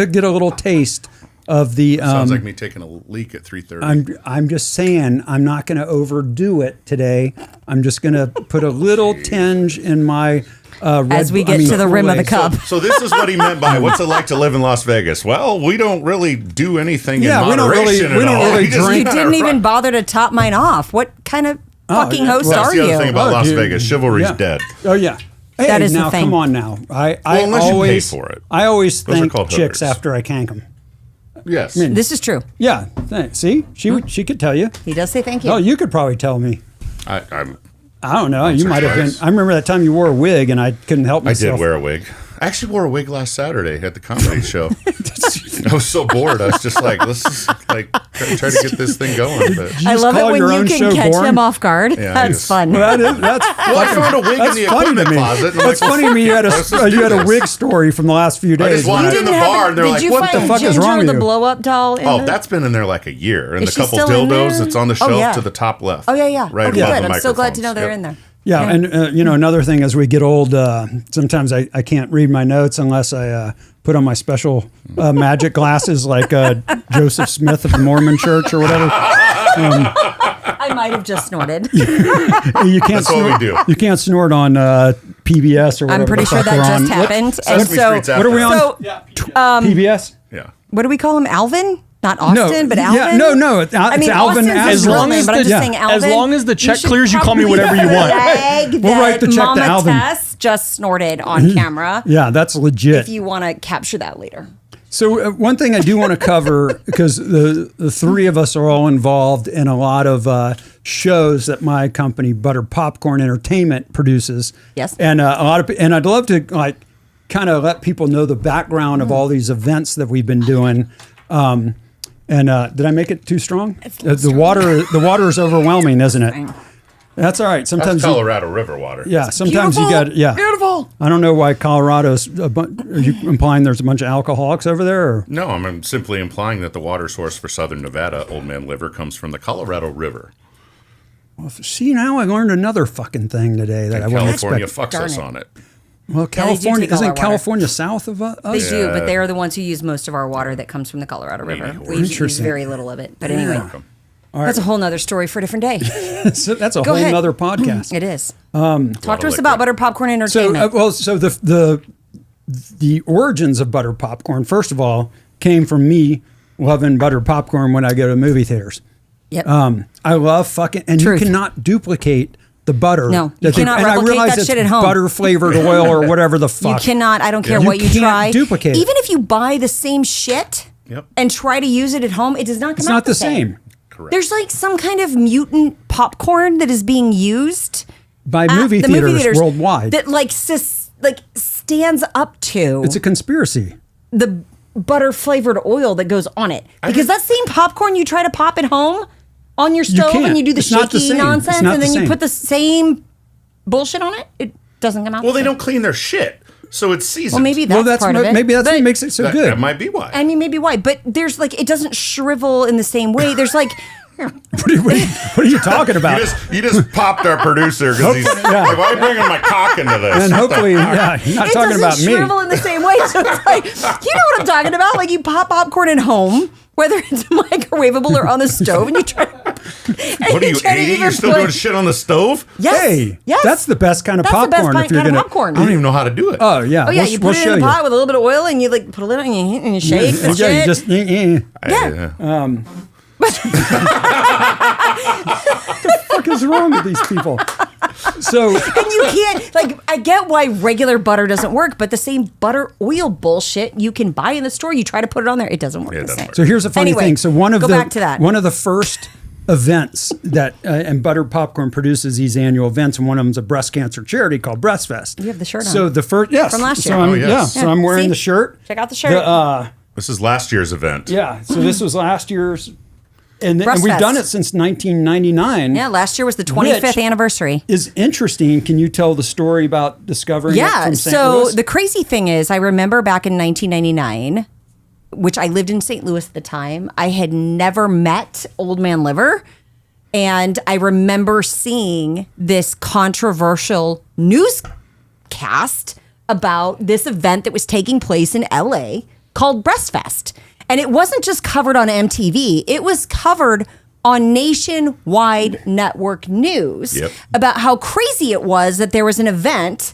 get a little taste of the. Sounds like me taking a leak at 3:30. I'm just saying I'm not going to overdo it today. I'm just going to put a little tinge in my red. As we get to the rim of the Kool-Aid. cup. So this is what he meant by what's it like to live in Las Vegas? Well, we don't really do anything Yeah, in we don't moderation really- we at don't all. really We just drink. You kinda didn't even run. bother to top mine off. What kind of fucking yeah. host Well, That's are the other you? thing about Oh, Las dude. Vegas. Chivalry's Yeah. dead. Oh yeah. Hey, That is the now thing. come on now. I unless you pay always for it. I always Those are thank called chicks hookers. after I cank them. Yes. This is true. Yeah. See, she could tell you. He does say thank you. Oh, you could probably tell me. I'm I don't know. You might have been. I remember that time you wore a wig, and I couldn't help I myself. did wear a wig. I actually wore a wig last Saturday at the comedy show. I was so bored. I was just like, let's just like try to get this thing going. But I love it when you can catch him off guard. Yeah, That's fun. Well, that's I found a wig in the funny to equipment me. closet. And I'm That's like, funny to me. You had a wig story from the last few I days. just walked in the bar and they're Did like, you what find the fuck is Ginger, wrong with the you? blow-up doll? Oh, that's been in there like a year. And Is the she couple still in dildos there? that's on the Oh, shelf yeah. to the top left. Oh, yeah. Right Okay, above good. the I'm so glad to microphones. know they're Yep. in there. Yeah, and another thing, as we get old, sometimes I can't read my notes unless I put on my special magic glasses, like Joseph Smith of the Mormon Church or whatever. I might have just snorted. You can't That's what we snort. do. You can't snort on PBS or whatever. I'm pretty the sure fuck that we're just on. happened. And Sesame so, Street's What are we on? so PBS? Yeah. what do we call him? Alvin? Not Austin, but Alvin? Yeah, no, it's I mean, Alvin. Austin's As his long real name, as but I'm the- just saying Alvin. as long as the check should clears, you call me probably whatever you want. flag We'll write the that check to Mama Alvin. Tess just snorted on camera. Yeah, that's legit. If you want to capture that later. So one thing I do want to cover, because the three of us are all involved in a lot of shows that my company, Butter Popcorn Entertainment, produces. Yes. And a lot of, and I'd love to like kind of let people know the background of all these events that we've been doing. Did I make it too strong? The water is overwhelming, isn't it? That's all right. Sometimes That's Colorado River water. sometimes you got Beautiful. I don't know why Colorado's. Are you implying there's a bunch of alcoholics over there? Or? No, I'm simply implying that the water source for Southern Nevada, Old Man Liver, comes from the Colorado River. See, now I learned another fucking thing today that I And wasn't California expecting. fucks us Darn it. on it. Well, Yeah, they do California take all our isn't water. California south of us? They do, but they are the ones who use most of our water that comes from the Colorado River. We use Interesting. very little of it. But anyway, Welcome. that's a whole nother story for a different day. So that's a Go whole ahead. nother podcast. It is. Lot Talk to of us about liquid. Butter Popcorn So, Entertainment. so the origins of butter popcorn, first of all, came from me loving butter popcorn when I go to movie theaters. Yep. I love fucking, and Truth. you cannot duplicate the butter. No, you cannot and I replicate realize that it's shit at home. butter flavored oil or whatever the You fuck. cannot. I don't care You what you can't try. duplicate it. Even if you buy the same shit Yep. and try to use it at home, it does not come It's out not the same. Correct. There's like some kind of mutant popcorn that is being used By at movie the theaters worldwide. that like stands up to It's a conspiracy. the butter flavored oil that goes on it. Because that same popcorn you try to pop at home on your stove can't. and you do the It's not the shaky same. It's nonsense not and the then you same. put the same bullshit on it, it doesn't come out. Well, the they same. don't clean their shit, so it's seasoned. Well, maybe that's, Well, that's part of it. maybe that's But- what makes it so that, good. that might be why. I mean, maybe why, but there's like it doesn't shrivel in the same way. There's like What are you talking about? you just popped our producer because he's like, why are you bringing my cock into this? And hopefully, yeah, you're not it talking doesn't about me. shrivel in the same way. So it's like you know what I'm talking about. Like you pop popcorn at home, whether it's microwavable or on the stove, and you try. What are you, 80? You're still doing shit on the stove? Yes. Hey, yes. that's the best kind of That's the best popcorn. If you're kind of gonna, popcorn. I don't even know how to do it. oh yeah, Oh yeah, we'll, you we'll put it show in the you. pot with a little bit of oil, and you like put a little, and you shake the Yeah, shit. you just yeah. the fuck is wrong with these people? So And you can't, like, I get why regular butter doesn't work, but the same butter oil bullshit you can buy in the store, you try to put it on there, it doesn't work Yeah, it the doesn't same. work. So here's a funny Anyway, thing. So go back to that. one of the first events that and Butter Popcorn produces these annual events, and one of them's a breast cancer charity called Breast Fest. You have the shirt So on. the first, yes, From last so year. I'm, Oh, yes. yeah, so I'm wearing See? the shirt. Check out the shirt. This is last year's event. Yeah, so this was last year's, and Breast we've Fest. done it since 1999. Yeah, last year was the 25th Which anniversary. Is interesting. Can you tell the story about discovering it Yeah, from St. so Louis? the crazy thing is, I remember back in 1999, which I lived in St. Louis at the time, I had never met Old Man Liver. And I remember seeing this controversial newscast about this event that was taking place in LA called Breast Fest. And it wasn't just covered on MTV, it was covered on nationwide network news Yep. about how crazy it was that there was an event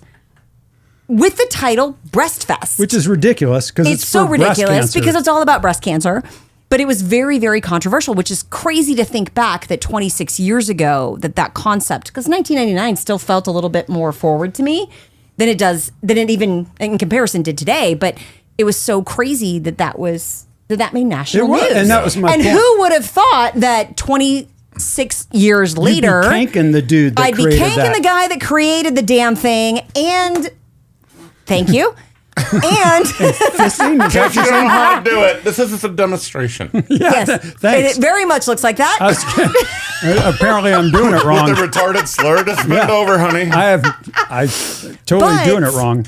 with the title Breast Fest. Which is ridiculous because it's so for breast ridiculous cancer. because it's all about breast cancer. But it was very, very controversial, which is crazy to think back that 26 years ago that concept, because 1999 still felt a little bit more forward to me than it even in comparison did today. But it was so crazy that made national It was, news. and that was my And point. who would have thought that 20 6 years You'd later, be kanking the dude that I'd be created kanking that. the guy that created the damn thing, and thank you. And Fisting? Is that what You you're don't saying? know how to do it. This is a demonstration. yes, thanks. it very much looks like that. Apparently, I'm doing it wrong. With the retarded slur, just bend over, honey. I'm totally But- doing it wrong.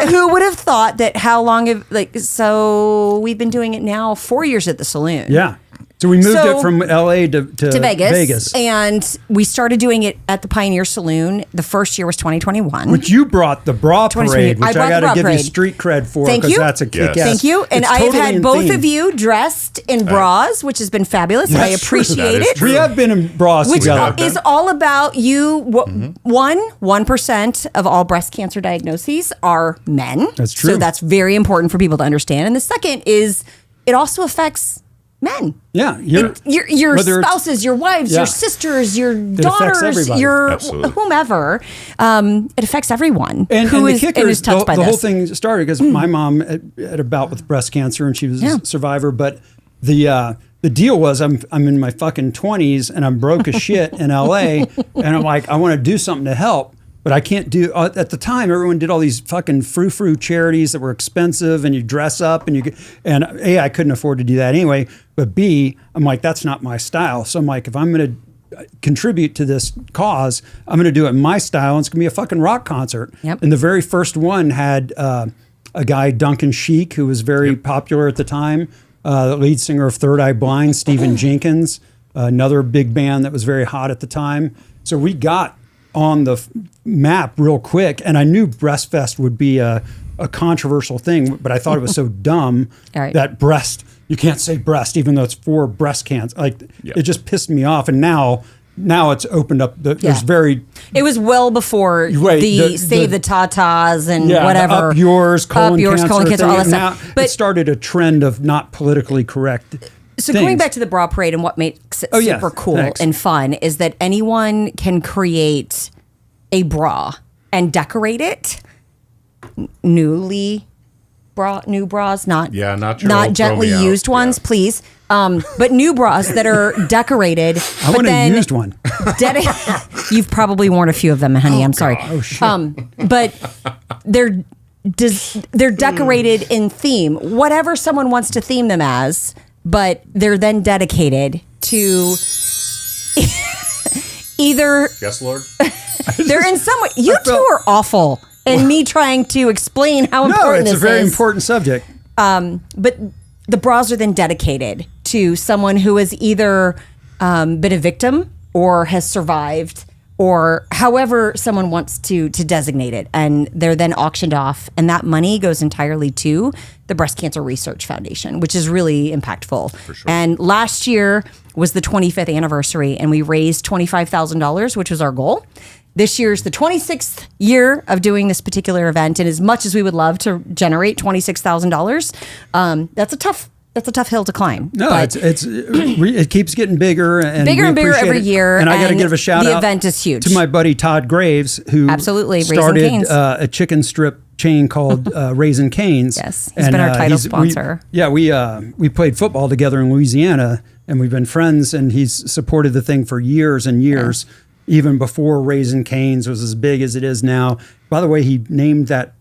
Who would have thought that? How long have so we've been doing it now 4 years at the saloon. Yeah. So we moved So- it from LA to Vegas. And we started doing it at the Pioneer Saloon. The first year was 2021. Which you brought the bra 2020. parade, which I I brought got the to bra give you parade. street cred for Thank because you. that's a kick-ass. Yes. Thank you. And It's I have totally had in both theme. of you dressed in bras, which has been fabulous. And I That's true. appreciate That is it. true. We have been in bras Which together. is all about you. 1% of all breast cancer diagnoses are men. That's true. So that's very important for people to understand. And the second is it also affects men. Yeah, Your whether it's- spouses, your wives, Yeah. your sisters, your affects daughters, everybody. your Absolutely. whomever. It affects everyone And who the is kicker and is is touched by the this. whole thing started because my mom had a bout with breast cancer and she was Yeah. a survivor. But the deal was I'm in my fucking 20s and I'm broke as shit in LA and I'm like I want to do something to help. But I can't do, at the time, everyone did all these fucking frou-frou charities that were expensive and you dress up and A, I couldn't afford to do that anyway. But B, I'm like, that's not my style. So I'm like, if I'm going to contribute to this cause, I'm going to do it in my style and it's going to be a fucking rock concert. Yep. And the very first one had a guy, Duncan Sheik, who was very popular at the time, the lead singer of Third Eye Blind, Stephen Jenkins, another big band that was very hot at the time. So we got on the map real quick, and I knew Breastfest would be a controversial thing, but I thought it was so dumb Right. that breast, you can't say breast, even though it's for breast cancer. Like it just pissed me off, and now it's opened up. There's very It was well before Right, the Save the Tatas and the whatever. up yours, colon cancer, all that thing. stuff. Now But it started a trend of not politically correct. so things. going back to the bra parade and what makes it Oh, yeah. super cool Thanks. and fun is that anyone can create a bra and decorate it new bras, not not your old gently throw me out. used ones, Yeah. please. But new bras that are decorated. I want a used one. You've probably worn a few of them, honey. I'm sorry. Oh shit! But they're decorated in theme, whatever someone wants to theme them as. But they're then dedicated to either Yes, Lord. they're in some way. You two are awful, and me trying to explain how No, important it's this a very is. important subject. But the bras are then dedicated to someone who has either been a victim or has survived, or however someone wants to designate it, and they're then auctioned off, and that money goes entirely to the Breast Cancer Research Foundation, which is really impactful. For sure. And last year was the 25th anniversary, and we raised $25,000, which was our goal. This year's the 26th year of doing this particular event, and as much as we would love to generate $26,000, that's a tough hill to climb. No, But it keeps getting bigger and Bigger we and bigger appreciate every it. year, And I got to and give a shout the out. event is huge. To my buddy Todd Graves, who Absolutely, Raising started Cane's. A chicken strip chain called Raising Cane's. Yes, he's been our title sponsor. We played football together in Louisiana, and we've been friends. And he's supported the thing for years and years, even before Raising Cane's was as big as it is now. By the way, he named that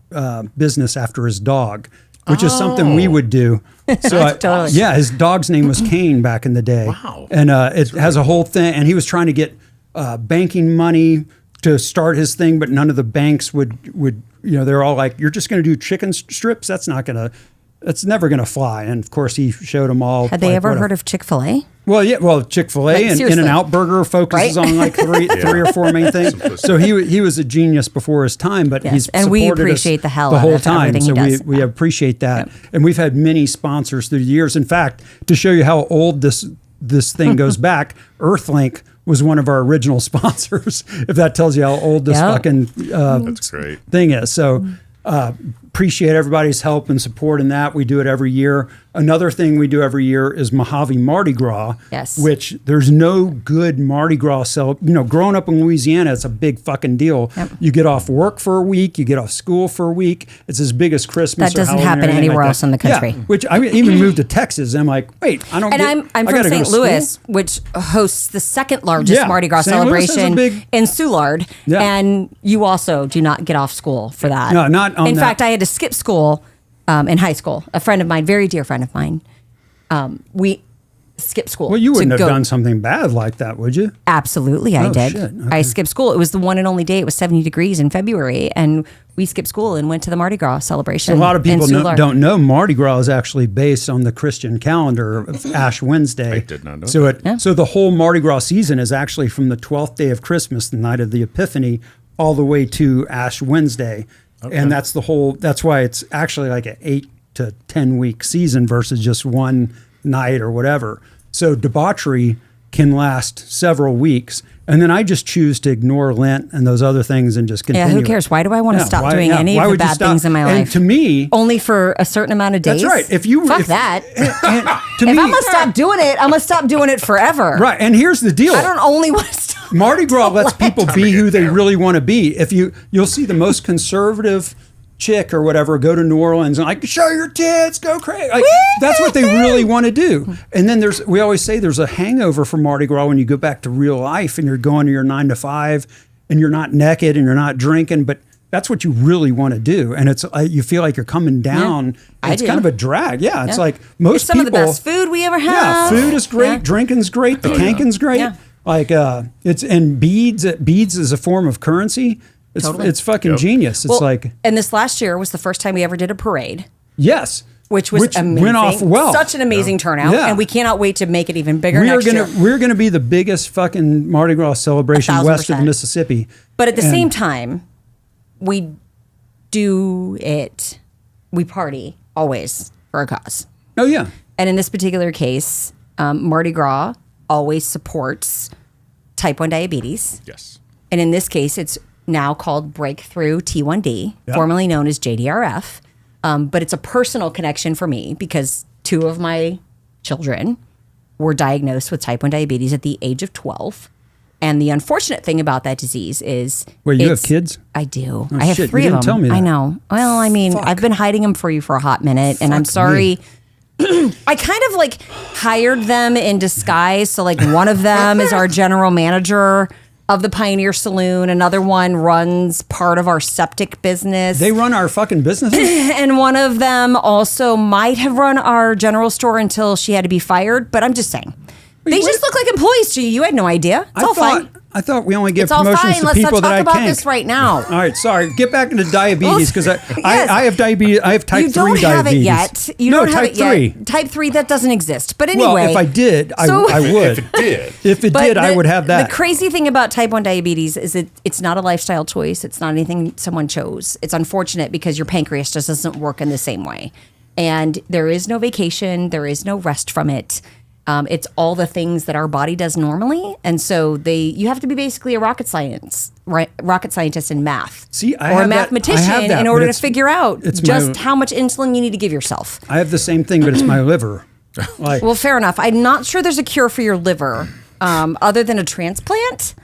business after his dog, which is something we would do. So Totally. yeah, his dog's name was Kane back in the day. Wow. And it has a whole thing. And he was trying to get banking money to start his thing, but none of the banks would they're all like, "You're just going to do chicken strips? That's never going to fly." And of course, he showed them all. had they ever heard of Chick-fil-A? Well, Chick-fil-A Like, and seriously. In-N-Out Burger focuses Right? on like three or four main things. So he was a genius before his time, but Yes, he's and we supported us appreciate the hell the out whole of time. everything So he does. we appreciate that, and we've had many sponsors through the years. In fact, to show you how old this thing goes back, Earthlink was one of our original sponsors. If that tells you how old this Yeah. fucking That's great. thing is. So appreciate everybody's help and support in that. We do it every year. Another thing we do every year is Mojave Mardi Gras. Yes. Which there's no good Mardi Gras growing up in Louisiana, it's a big fucking deal. Yep. You get off work for a week, you get off school for a week. It's as big as Christmas. That doesn't happen anywhere else in the country. Yeah, which I even moved to Texas. I'm like, wait, I don't. And I'm from St. Louis, which hosts the second largest Mardi Gras celebration in Soulard. Yeah. And you also do not get off school for that. No, not on In that. fact, I had to skip school in high school. A friend of mine, very dear friend of mine, we skipped school. Well, you wouldn't have done something bad like that, would you? Absolutely, I did. Shit. Okay. I skipped school. It was the one and only day. It was 70 degrees in February, and we skipped school and went to the Mardi Gras celebration. So a lot of people in Soulard. don't know Mardi Gras is actually based on the Christian calendar of Ash Wednesday. I did not know So that. so the whole Mardi Gras season is actually from the 12th day of Christmas, the night of the Epiphany, all the way to Ash Wednesday. And that's why it's actually like an 8 to 10 week season versus just one night or whatever. So debauchery can last several weeks. And then I just choose to ignore Lent and those other things and just continue. Yeah, who cares? Why do I want to stop doing any of the bad things in my life? And to me, only for a certain amount of days. that's right. Fuck that. To If me, I'm gonna stop doing it, I'm gonna stop doing it forever. right. And here's the deal. I don't only want to stop. Mardi Gras lets people be who they really want to be. If you'll see the most conservative chick or whatever go to New Orleans and like show your tits, go crazy. Like, that's what they really want to do. And then we always say there's a hangover from Mardi Gras when you go back to real life and you're going to your 9 to 5 and you're not naked and you're not drinking, but that's what you really want to do. And it's you feel like you're coming down. I It's do. kind of a drag. Yeah, it's like most It's some people. of the best food we ever Yeah, have. food is great. Yeah. Drinking's great. The canking's great. Yeah. Like beads is a form of currency. It's Totally. it's fucking Yep. genius. It's like and this last year was the first time we ever did a parade, yes, which was amazing. went off well. Such an amazing turnout, Yeah. and we cannot wait to make it even bigger next year. We're gonna be the biggest fucking Mardi Gras celebration 1,000%. west of Mississippi. But at the same time, we party always for a cause. Oh yeah, And in this particular case, Mardi Gras always supports type 1 diabetes. Yes. And in this case, it's now called Breakthrough T1D, Yeah. formerly known as JDRF. But it's a personal connection for me because 2 of my children were diagnosed with type 1 diabetes at the age of 12. And the unfortunate thing about that disease is... Wait, you have kids? I do. Oh, I have shit, 3 you of them. didn't tell me I that. know. Well, I mean, I've been hiding them for you for a hot minute, and I'm Fuck sorry. me. I kind of like hired them in disguise. So like one of them is our general manager of the Pioneer Saloon. Another one runs part of our septic business. they run our fucking businesses. And one of them also might have run our general store until she had to be fired. But I'm just saying. They just look like employees to you. You had no idea. It's all fine. I thought we only give It's all promotions fine. to Let's not people talk that I about can't. this right now. All right, sorry. Get back into diabetes because Yes. I have diabetes. I have type 3 You don't diabetes. have it yet. You no, don't have type it 3. yet. Type 3, that doesn't exist. But anyway. Well, if I did, I would. If it did. If it But did, I would have that. The crazy thing about type 1 diabetes is that it's not a lifestyle choice. It's not anything someone chose. It's unfortunate because your pancreas just doesn't work in the same way. And there is no vacation. There is no rest from it. It's all the things that our body does normally. And so you have to be basically a rocket scientist in math. See, I or have a that- I mathematician have that, in but order to it's- figure out it's just my- how much insulin you need to give yourself. I have the same thing, but it's my liver. Like, Well, fair enough. I'm not sure there's a cure for your liver other than a transplant.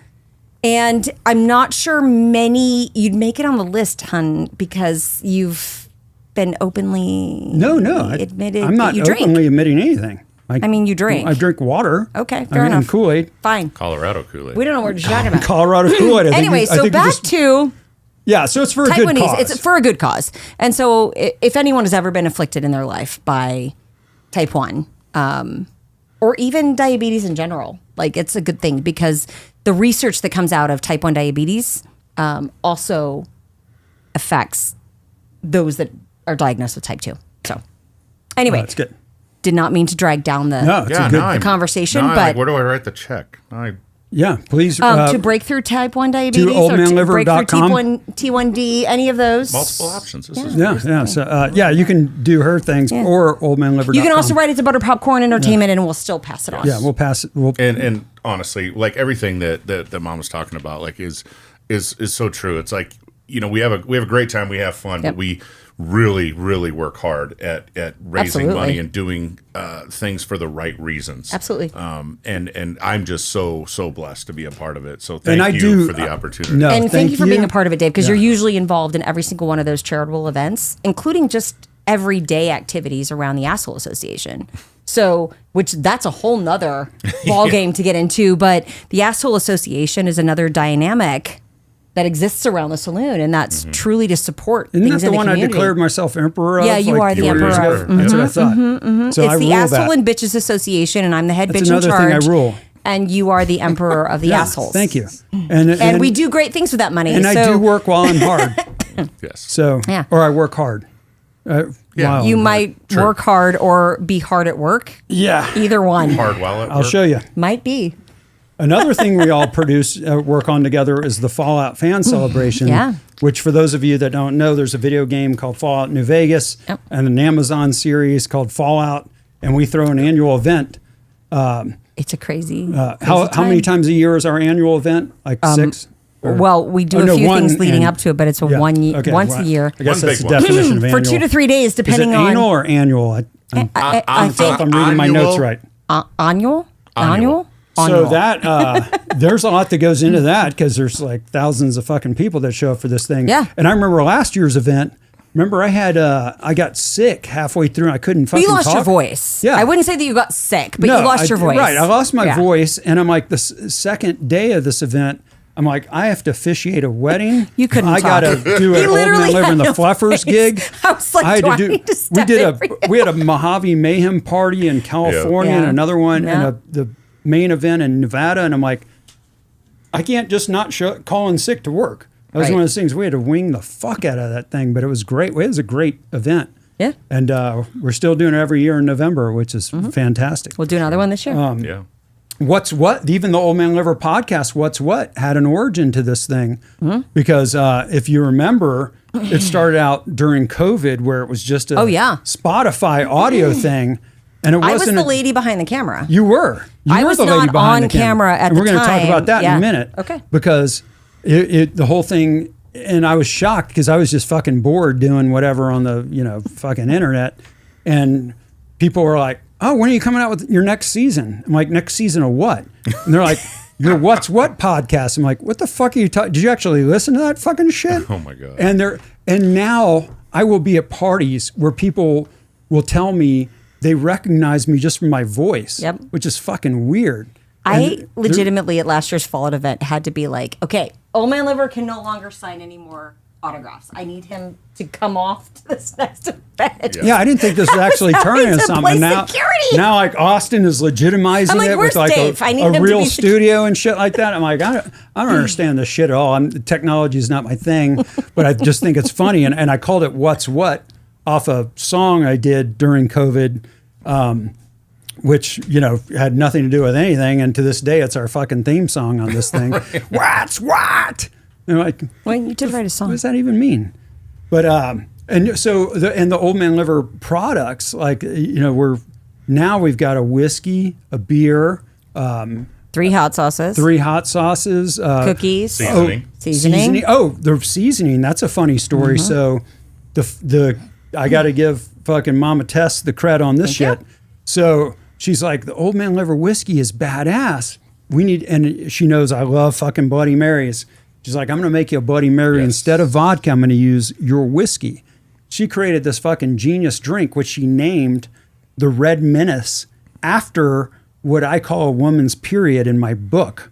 And I'm not sure you'd make it on the list, hun, because you've been openly no, admitted I'm not that you drink. openly admitting anything. I mean, you drink. I drink water. Okay, fair And enough. Kool-Aid. Fine. Colorado Kool-Aid. We don't know what you're talking about. Colorado Kool-Aid. Anyway, so back to yeah, so it's for a type good 1 cause. It's for a good cause. And so if anyone has ever been afflicted in their life by type 1, or even diabetes in general, like it's a good thing because the research that comes out of type 1 diabetes also affects those that are diagnosed with type 2. So anyway, That's good. did not mean to drag down the, No, it's a good. conversation, now but- like, where do I write the check? Yeah, please. to breakthrough type 1 diabetes or to oldmanliver.com. breakthrough T1D, any of those. Multiple options. This is yeah. So you can do her things or oldmanliver.com. You can also write it to Butter Popcorn Entertainment and we'll still pass it on. Yeah, we'll pass it. and honestly, like everything that Mom was talking about, like is so true. It's like, we have a great time, we have fun, Yep. but we really, really work hard at raising Absolutely. money and doing things for the right reasons. Absolutely. And I'm just so blessed to be a part of it. So And I thank you do- for the opportunity. No, And thank you for being a part of it, Dave, because Yeah. you're usually involved in every single one of those charitable events, including just everyday activities around the Asshole Association. So, which that's a whole nother ball game to get into. But the Asshole Association is another dynamic that exists around the saloon, and that's truly to support Isn't things that in the the one I community. declared myself emperor of? Yeah, you are the 4 years emperor ago? of- That's what I thought. So I It's the rule Asshole that. and Bitches Association, and I'm the head That's bitch in another thing I charge. rule. And you are the emperor of the Yeah, assholes. Thank you. And we do great things with that money. And I so do work while I'm hard. Yes. So, Yeah. or I work hard. While you I'm hard. might True. work hard or be hard at work. Yeah. Either one. Hard while at I'll work. show you. Might be. Another thing we all produce, work on together is the Fallout fan celebration. Yeah. Which, for those of you that don't know, there's a video game called Fallout New Vegas Yep. and an Amazon series called Fallout, and we throw an annual event. It's a crazy. How many times a year is our annual event? Like 6? Or- Well, we do Oh, a no, few one things leading and- up to it, but it's a Yeah. once Okay, a year. I guess One that's the big one. definition of For annual. 2 to 3 days, Is it depending on annual or annual? I I don't know if think I'm reading my Annual? notes right. annual. Annual. So that there's a lot that goes into that because there's like thousands of fucking people that show up for this thing. Yeah. And I remember last year's event. Remember, I had I got sick halfway through. And I couldn't fucking. You lost talk. your voice. Yeah. I wouldn't say that you got sick, but you lost your voice. Right. I lost my Yeah. voice, and I'm like the second day of this event. I'm like, I have to officiate a wedding. You couldn't I talk. gotta do He an old man literally living had the no Fluffers voice. gig. I was like, had do I need to step in for you? we had a Mojave Mayhem party in California Yeah. and another one Yeah. and the main event in Nevada, and I'm like, I can't just not call in sick to work. That was Right. one of those things. We had to wing the fuck out of that thing, but it was great. It was a great event. Yeah. And we're still doing it every year in November, which is fantastic. We'll do another one this year. Yeah. What's What? Even the Old Man Liver podcast, What's What, had an origin to this thing. Because if you remember, it started out during COVID where it was just a Oh, yeah. Spotify audio thing. And it I was wasn't the lady behind the camera. You were. You I were was the lady not behind on the camera at and the we're gonna talk time. about that in Yeah. a minute. Okay. Because the whole thing, and I was shocked because I was just fucking bored doing whatever on the fucking internet, and people were like, "Oh, when are you coming out with your next season?" I'm like, "Next season of what?" And they're like, "Your What's What podcast." I'm like, "What the fuck are you talking? Did you actually listen to that fucking shit?" Oh my God. And now I will be at parties where people will tell me they recognize me just from my voice, Yep. which is fucking weird. I And legitimately at last year's Fallout event had to be like, okay, Old Man Liver can no longer sign any more autographs. I need him to come off to this next event. yeah, I didn't think this was actually having turning into to something. play Now, security. now like Austin is legitimizing I'm like, it "Where's with like Dave? I need a him to real be studio and shit like that. I'm like, I don't understand this shit at all. Technology is not my thing, but I just think it's funny. And I called it What's What off a song I did during COVID. Which had nothing to do with anything, and to this day, it's our fucking theme song on this thing. What's what? And I'm like, Well, you did write a song. what does that even mean? But and so the Old Man Liver products, like we've got a whiskey, a beer, 3 hot sauces. 3 hot sauces, Cookies. Seasoning. Seasoning. Oh, the seasoning. That's a funny story. So the I got to give fucking Mama Tess the credit on this Thank shit. you. So she's like, the Old Man Liver whiskey is badass. And she knows I love fucking Bloody Marys. She's like, I'm going to make you a Bloody Mary. Yes. Instead of vodka, I'm going to use your whiskey. She created this fucking genius drink, which she named the Red Menace after what I call a woman's period in my book.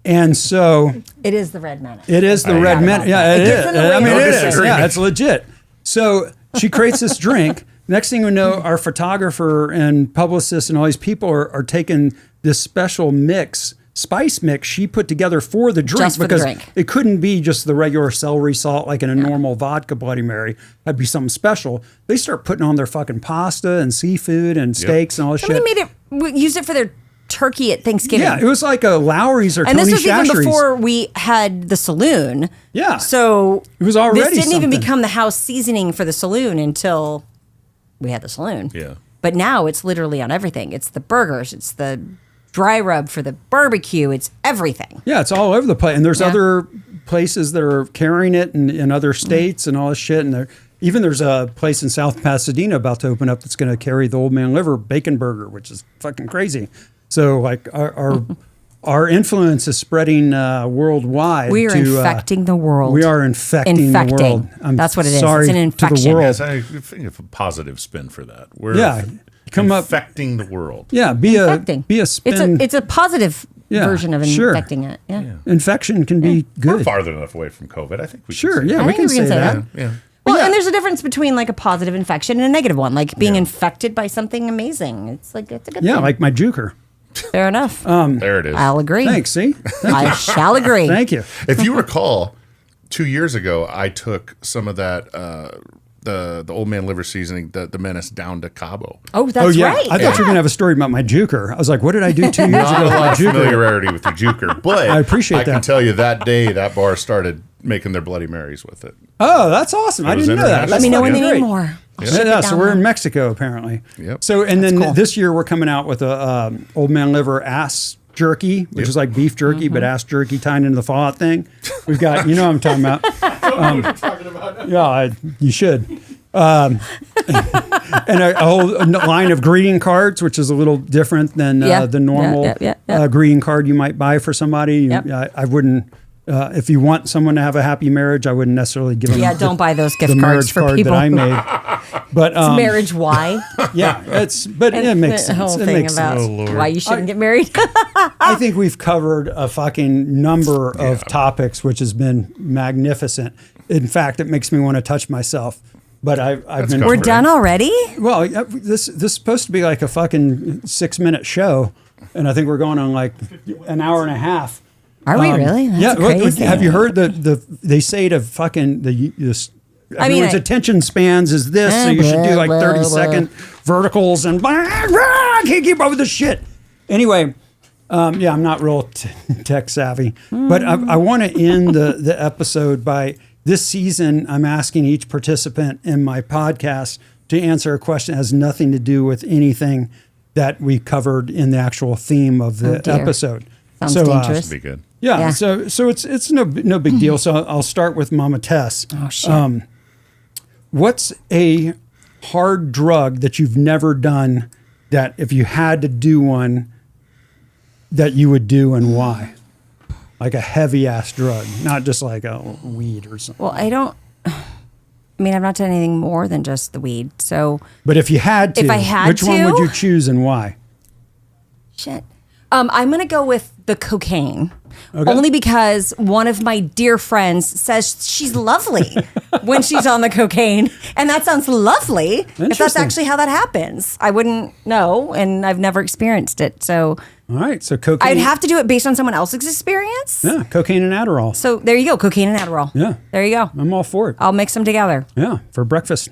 And so It is the Red Menace. it is the I Red forgot Menace. about Yeah, that. it It is. gets in the I way mean, of it the is. disagreement. Yeah, it's legit. So she creates this drink. Next thing we know, our photographer and publicist and all these people are taking this special mix, spice mix she put together for the drink Just for the because drink. it couldn't be just the regular celery salt like in a normal vodka Bloody Mary. That'd be something special. They start putting on their fucking pasta and seafood and steaks and all this Somebody shit. used it for their turkey at Thanksgiving. Yeah, it was like a Lowry's or and Tony this was even Chachere's. before we had the saloon. Yeah. So It was already this didn't even something. become the house seasoning for the saloon until we had the saloon. Yeah. But now it's literally on everything. It's the burgers. It's the dry rub for the barbecue. It's everything. Yeah, it's all over the place. And there's Yeah. other places that are carrying it in other states and all this shit. And even there's a place in South Pasadena about to open up that's going to carry the Old Man Liver bacon burger, which is fucking crazy. So like our influence is spreading worldwide. We are infecting the world. We are infecting the world. That's what it is. Sorry It's an infection. to the world. Yes, I think of a positive spin for that. We're infecting the world. Yeah, be a spin. It's a positive version of infecting it. Yeah. Infection can be good. We're farther enough away from COVID. I think we Sure, can say yeah, I we think can say that. Yeah. Well, and there's a difference between like a positive infection and a negative one. Like being infected by something amazing. It's a good thing. Yeah, like my juker. Fair enough. There it is. I'll agree. Thanks, see? I shall agree. Thank you. If you recall, 2 years ago, I took some of that the Old Man Liver seasoning, the Menace, down to Cabo. Oh, that's right. I thought you were going to have a story about my juker. I was like, what did I do 2 years Not ago a with my lot of juker? familiarity with the juker, but I appreciate I can that. tell you that day that bar started making their Bloody Marys with it. Oh, that's awesome. I was didn't know that. international. Let me know when they Great. need more. I'll ship it Yeah, so down we're there. in Mexico apparently. Yep. So and then cool. this year we're coming out with a Old Man Liver ass jerky, which is like beef jerky, but ass jerky tied into the fallout thing. We've got, you know what I'm talking about. Yeah, you should. And a whole line of greeting cards, which is a little different than the normal greeting card you might buy for somebody. Yep. I wouldn't. If you want someone to have a happy marriage, I wouldn't necessarily give them. Yeah, don't buy those gift the cards marriage for card people. that I made. But Marriage, why? yeah, it makes The whole sense. It thing makes about sense. why you shouldn't get married. I think we've covered a fucking number of topics, which has been magnificent. In fact, it makes me want to touch myself. But I've been. We're done already? Well, this is supposed to be like a fucking 6-minute show, and I think we're going on like an hour and a half. Are we really? That's crazy. Have you heard they say to fucking everyone's attention spans is this, so you should do like 30-second verticals and I can't keep up with this shit. Anyway, I'm not real tech savvy, but I want to end the episode by this season. I'm asking each participant in my podcast to answer a question that has nothing to do with anything that we covered in the actual theme of the episode. Sounds dangerous. Be good. Yeah. So it's no big deal. So I'll start with Mama Tess. Oh, shit. What's a hard drug that you've never done that if you had to do one that you would do and why? Like a heavy ass drug, not just like a weed or something. Well, I've not done anything more than just the weed. So, But if you had to, If I had which one would to? you choose and why? shit. I'm going to go with the cocaine. Only because one of my dear friends says she's lovely when she's on the cocaine. And that sounds lovely. If that's Interesting. actually how that happens. I wouldn't know, and I've never experienced it. So All right. So cocaine. I'd have to do it based on someone else's experience. Yeah, cocaine and Adderall. So there you go, cocaine and Adderall. Yeah. There you go. I'm all for it. I'll mix them together. Yeah, for breakfast.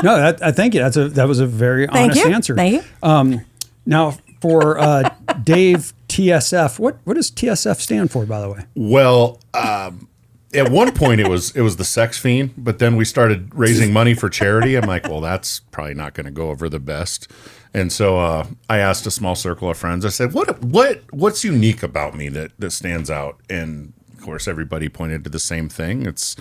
No, I thank you. That was a very Thank honest you. answer. Thank you. Now for Dave TSF, what does TSF stand for, by the way? Well, at one point it was the sex fiend, but then we started raising money for charity. I'm like, well, that's probably not going to go over the best. And so I asked a small circle of friends. I said, what's unique about me that stands out? And of course, everybody pointed to the same thing. It's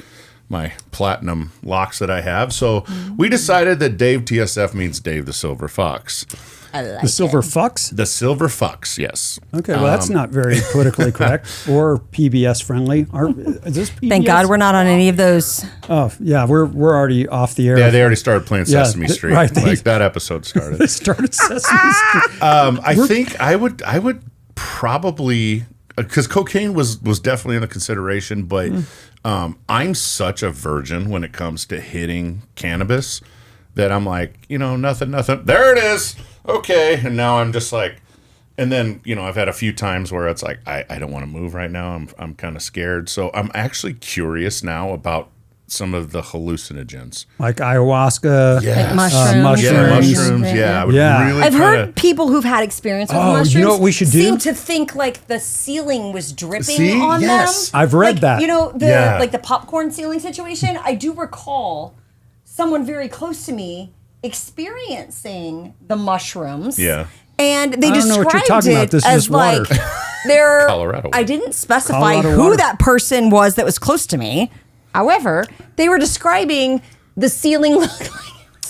my platinum locks that I have. So we decided that Dave TSF means Dave the Silver Fox. I like The silver fucks? The Silver Fox, yes. Okay, well, that's not very politically correct or PBS friendly. Is this PBS? Thank God we're not on any of those. Oh, yeah, we're already off the air. Yeah, they already started playing Sesame th- Street. right, Like that episode started. They started Sesame Street. I think I would probably, because cocaine was definitely in the consideration, but I'm such a virgin when it comes to hitting cannabis that I'm like, nothing. There it is. Okay. And now I'm just like, and then, I've had a few times where it's like, I don't want to move right now. I'm kind of scared. So I'm actually curious now about some of the hallucinogens. Like ayahuasca. Yeah. Like mushrooms. Yeah, mushrooms. mushrooms. Yeah. I would Yeah. really I've try heard people who've had experience with Oh, mushrooms you know what we should do? seem to think like the ceiling was dripping See? on Yes. them. I've read Like, that. Like the popcorn ceiling situation. I do recall someone very close to me experiencing the mushrooms. Yeah. And they I don't know what you're described talking about. it This is as just water. like they're Colorado. I didn't specify Colorado who water. that person was that was close to me. However, they were describing the ceiling looked like.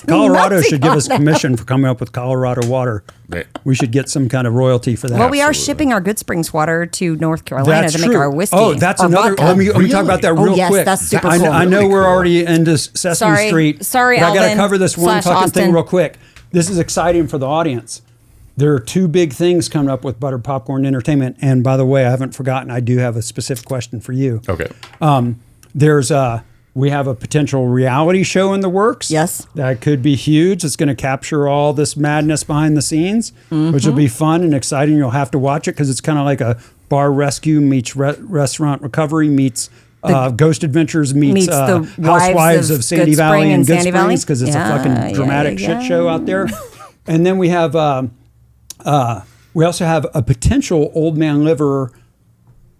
Colorado should give us nothing on commission for coming up with Colorado water. Right. We should get some kind of royalty for that. Well, we are Absolutely. shipping our Good Springs water to North Carolina That's to true. make our whiskey. Oh, that's or another. vodka. Let me talk about that real yes, quick. that's super I, cool. I know Really we're cool. already into Sesame Sorry. Street. Sorry, but I got to Alvin cover this one / fucking thing Austin. real quick. This is exciting for the audience. There are two big things coming up with Buttered Popcorn Entertainment. And by the way, I haven't forgotten. I do have a specific question for you. Okay. We have a potential reality show in the works. Yes. That could be huge. It's going to capture all this madness behind the scenes, which will be fun and exciting. You'll have to watch it because it's kind of like a bar rescue meets restaurant recovery meets Ghost Adventures meets the Housewives Wives of of Sandy Good Valley Spring and and Good Sandy Valley? Springs because it's a Yeah, fucking dramatic shit show out there. And then we have we also have a potential Old Man Liver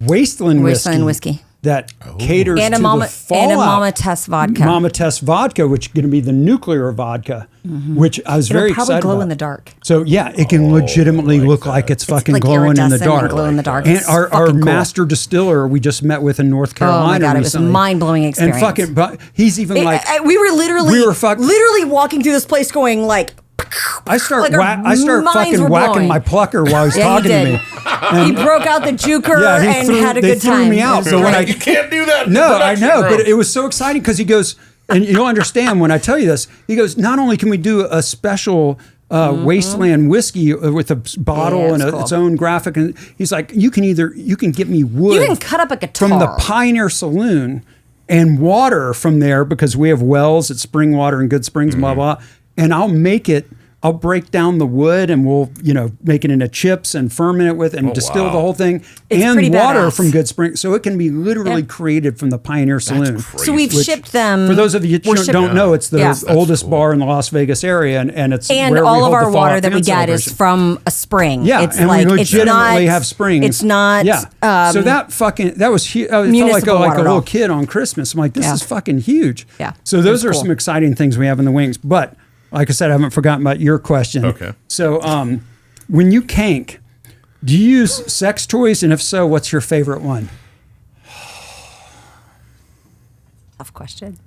Wasteland whiskey. that caters And a to Mama the fallout. and a Mama Tess vodka. Mama Tess vodka, which is going to be the nuclear vodka, which I was It'll very probably excited glow about. in the dark. So yeah, it can legitimately look like it's fucking like glowing in the iridescent and dark. glow in the dark. And It's our fucking cool. master distiller we just met with in North Carolina. Oh my God, it was a recently. mind-blowing experience. And fucking, but he's even like, we were literally fuck- literally walking through this place going like. I start like our minds fucking were whacking blowing. my plucker while he's Yeah, he talking to did. me. He broke out the juker Yeah, he and threw- had a they good threw time. me out. It was So when great. You can't do that. in No, the I production know, room. but it was so exciting because he goes, and you'll understand when I tell you this. He goes, not only can we do a special wasteland whiskey with a bottle Yeah, and it's cool. its own graphic, and he's like, you can get me wood. You can cut up a guitar from the Pioneer Saloon and water from there because we have wells at Springwater and Good Springs, blah blah, and I'll make it. I'll break down the wood and we'll, make it into chips and ferment it with and distill wow. the whole thing It's and pretty water badass. from Good Springs. So it can be literally Yeah. created from the Pioneer Saloon. So we've Which, shipped them. For those of you we're who shipping- don't know, it's the Yeah. oldest cool. bar in the Las Vegas area, and it's And where we all of hold our the water Fallout that we Fan get is celebration. from a spring. Yeah, it's and like we legitimately it's not, have springs. It's not. Yeah. So that was huge. I felt like municipal a water at little all. kid on Christmas. I'm like, this Yeah. is fucking huge. Yeah. So those are It's cool. some exciting things we have in the wings. But like I said, I haven't forgotten about your question. Okay. So when you kank, do you use sex toys? And if so, what's your favorite one? Tough question.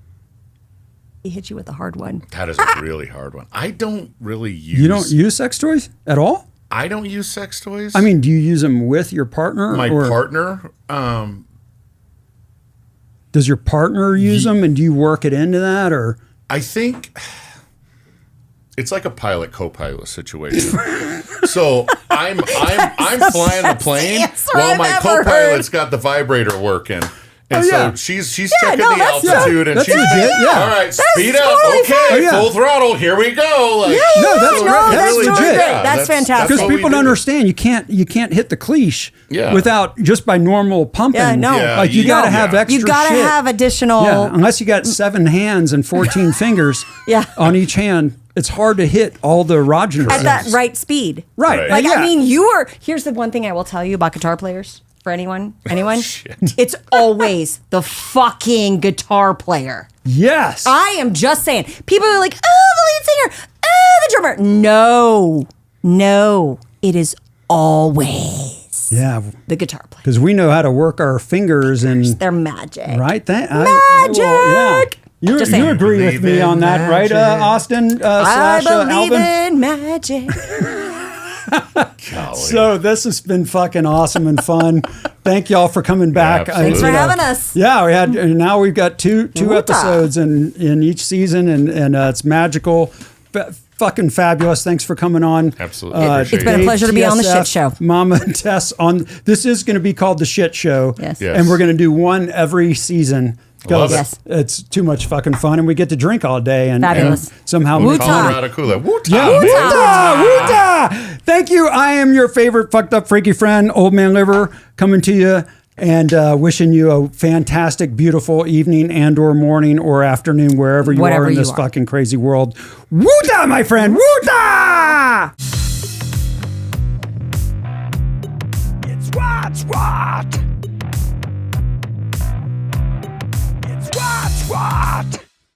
He hit you with a hard one. That is a really hard one. I don't really use. You don't use sex toys at all? I don't use sex toys. I mean, do you use them with your partner? my or partner. Does your partner use them, and do you work it into that, or? I think it's like a pilot co-pilot situation. So I'm flying the plane answer while I've my ever co-pilot's got the vibrator working. And Oh, yeah. so she's Yeah, checking no, the that's- altitude yeah, and that's she's legit, like, yeah. all right, speed up. totally Okay, fine. Oh, yeah. full throttle. Here we go. Like, No, that's so great. it's That's really legit. good. Great. That's fantastic. Because what we people don't do. understand, you can't hit the cleash Yeah. without just by normal pumping. Yeah, no. Yeah, like you got to yeah. have extra. You got to shit. have additional. Yeah, unless you got 7 hands and 14 fingers. Yeah. On each hand, it's hard to hit all the erogenous. at that zones. right speed. Right. Right. Like, yeah. I mean, here's the one thing I will tell you about guitar players for anyone. Shit. It's always the fucking guitar player. Yes. I am just saying. People are like, oh, the lead singer, oh, the drummer. No, it is always yeah, the guitar player. because we know how to work our fingers and They're magic. right. Magic! You Just you saying. agree with me Believe on in that, right, magic. Austin I slash believe Alvin? in magic. Golly. So this has been fucking awesome and fun. Thank y'all for coming back. Yeah, absolutely. Thanks for you know, having us. Yeah, we had. And now we've got two Woota. episodes in each season, and it's magical, fucking fabulous. Thanks for coming on. Absolutely. Appreciate It's been a Dave, pleasure to be on the shit TSF, show. Mama and Tess on. This is going to be called the shit show. Yes. Yes. And we're going to do one every season. Love it. Yes. It's too much fucking fun, and we get to drink all day and Fabulous. somehow Woota. Colorado Cooler. Woota. yeah, woota, woota. Thank you. I am your favorite fucked up freaky friend, Old Man Liver, coming to you and wishing you a fantastic, beautiful evening and/or morning or afternoon, wherever you Whatever are in you this are. fucking crazy world. Woota, my friend. Woota. It's what? It's what?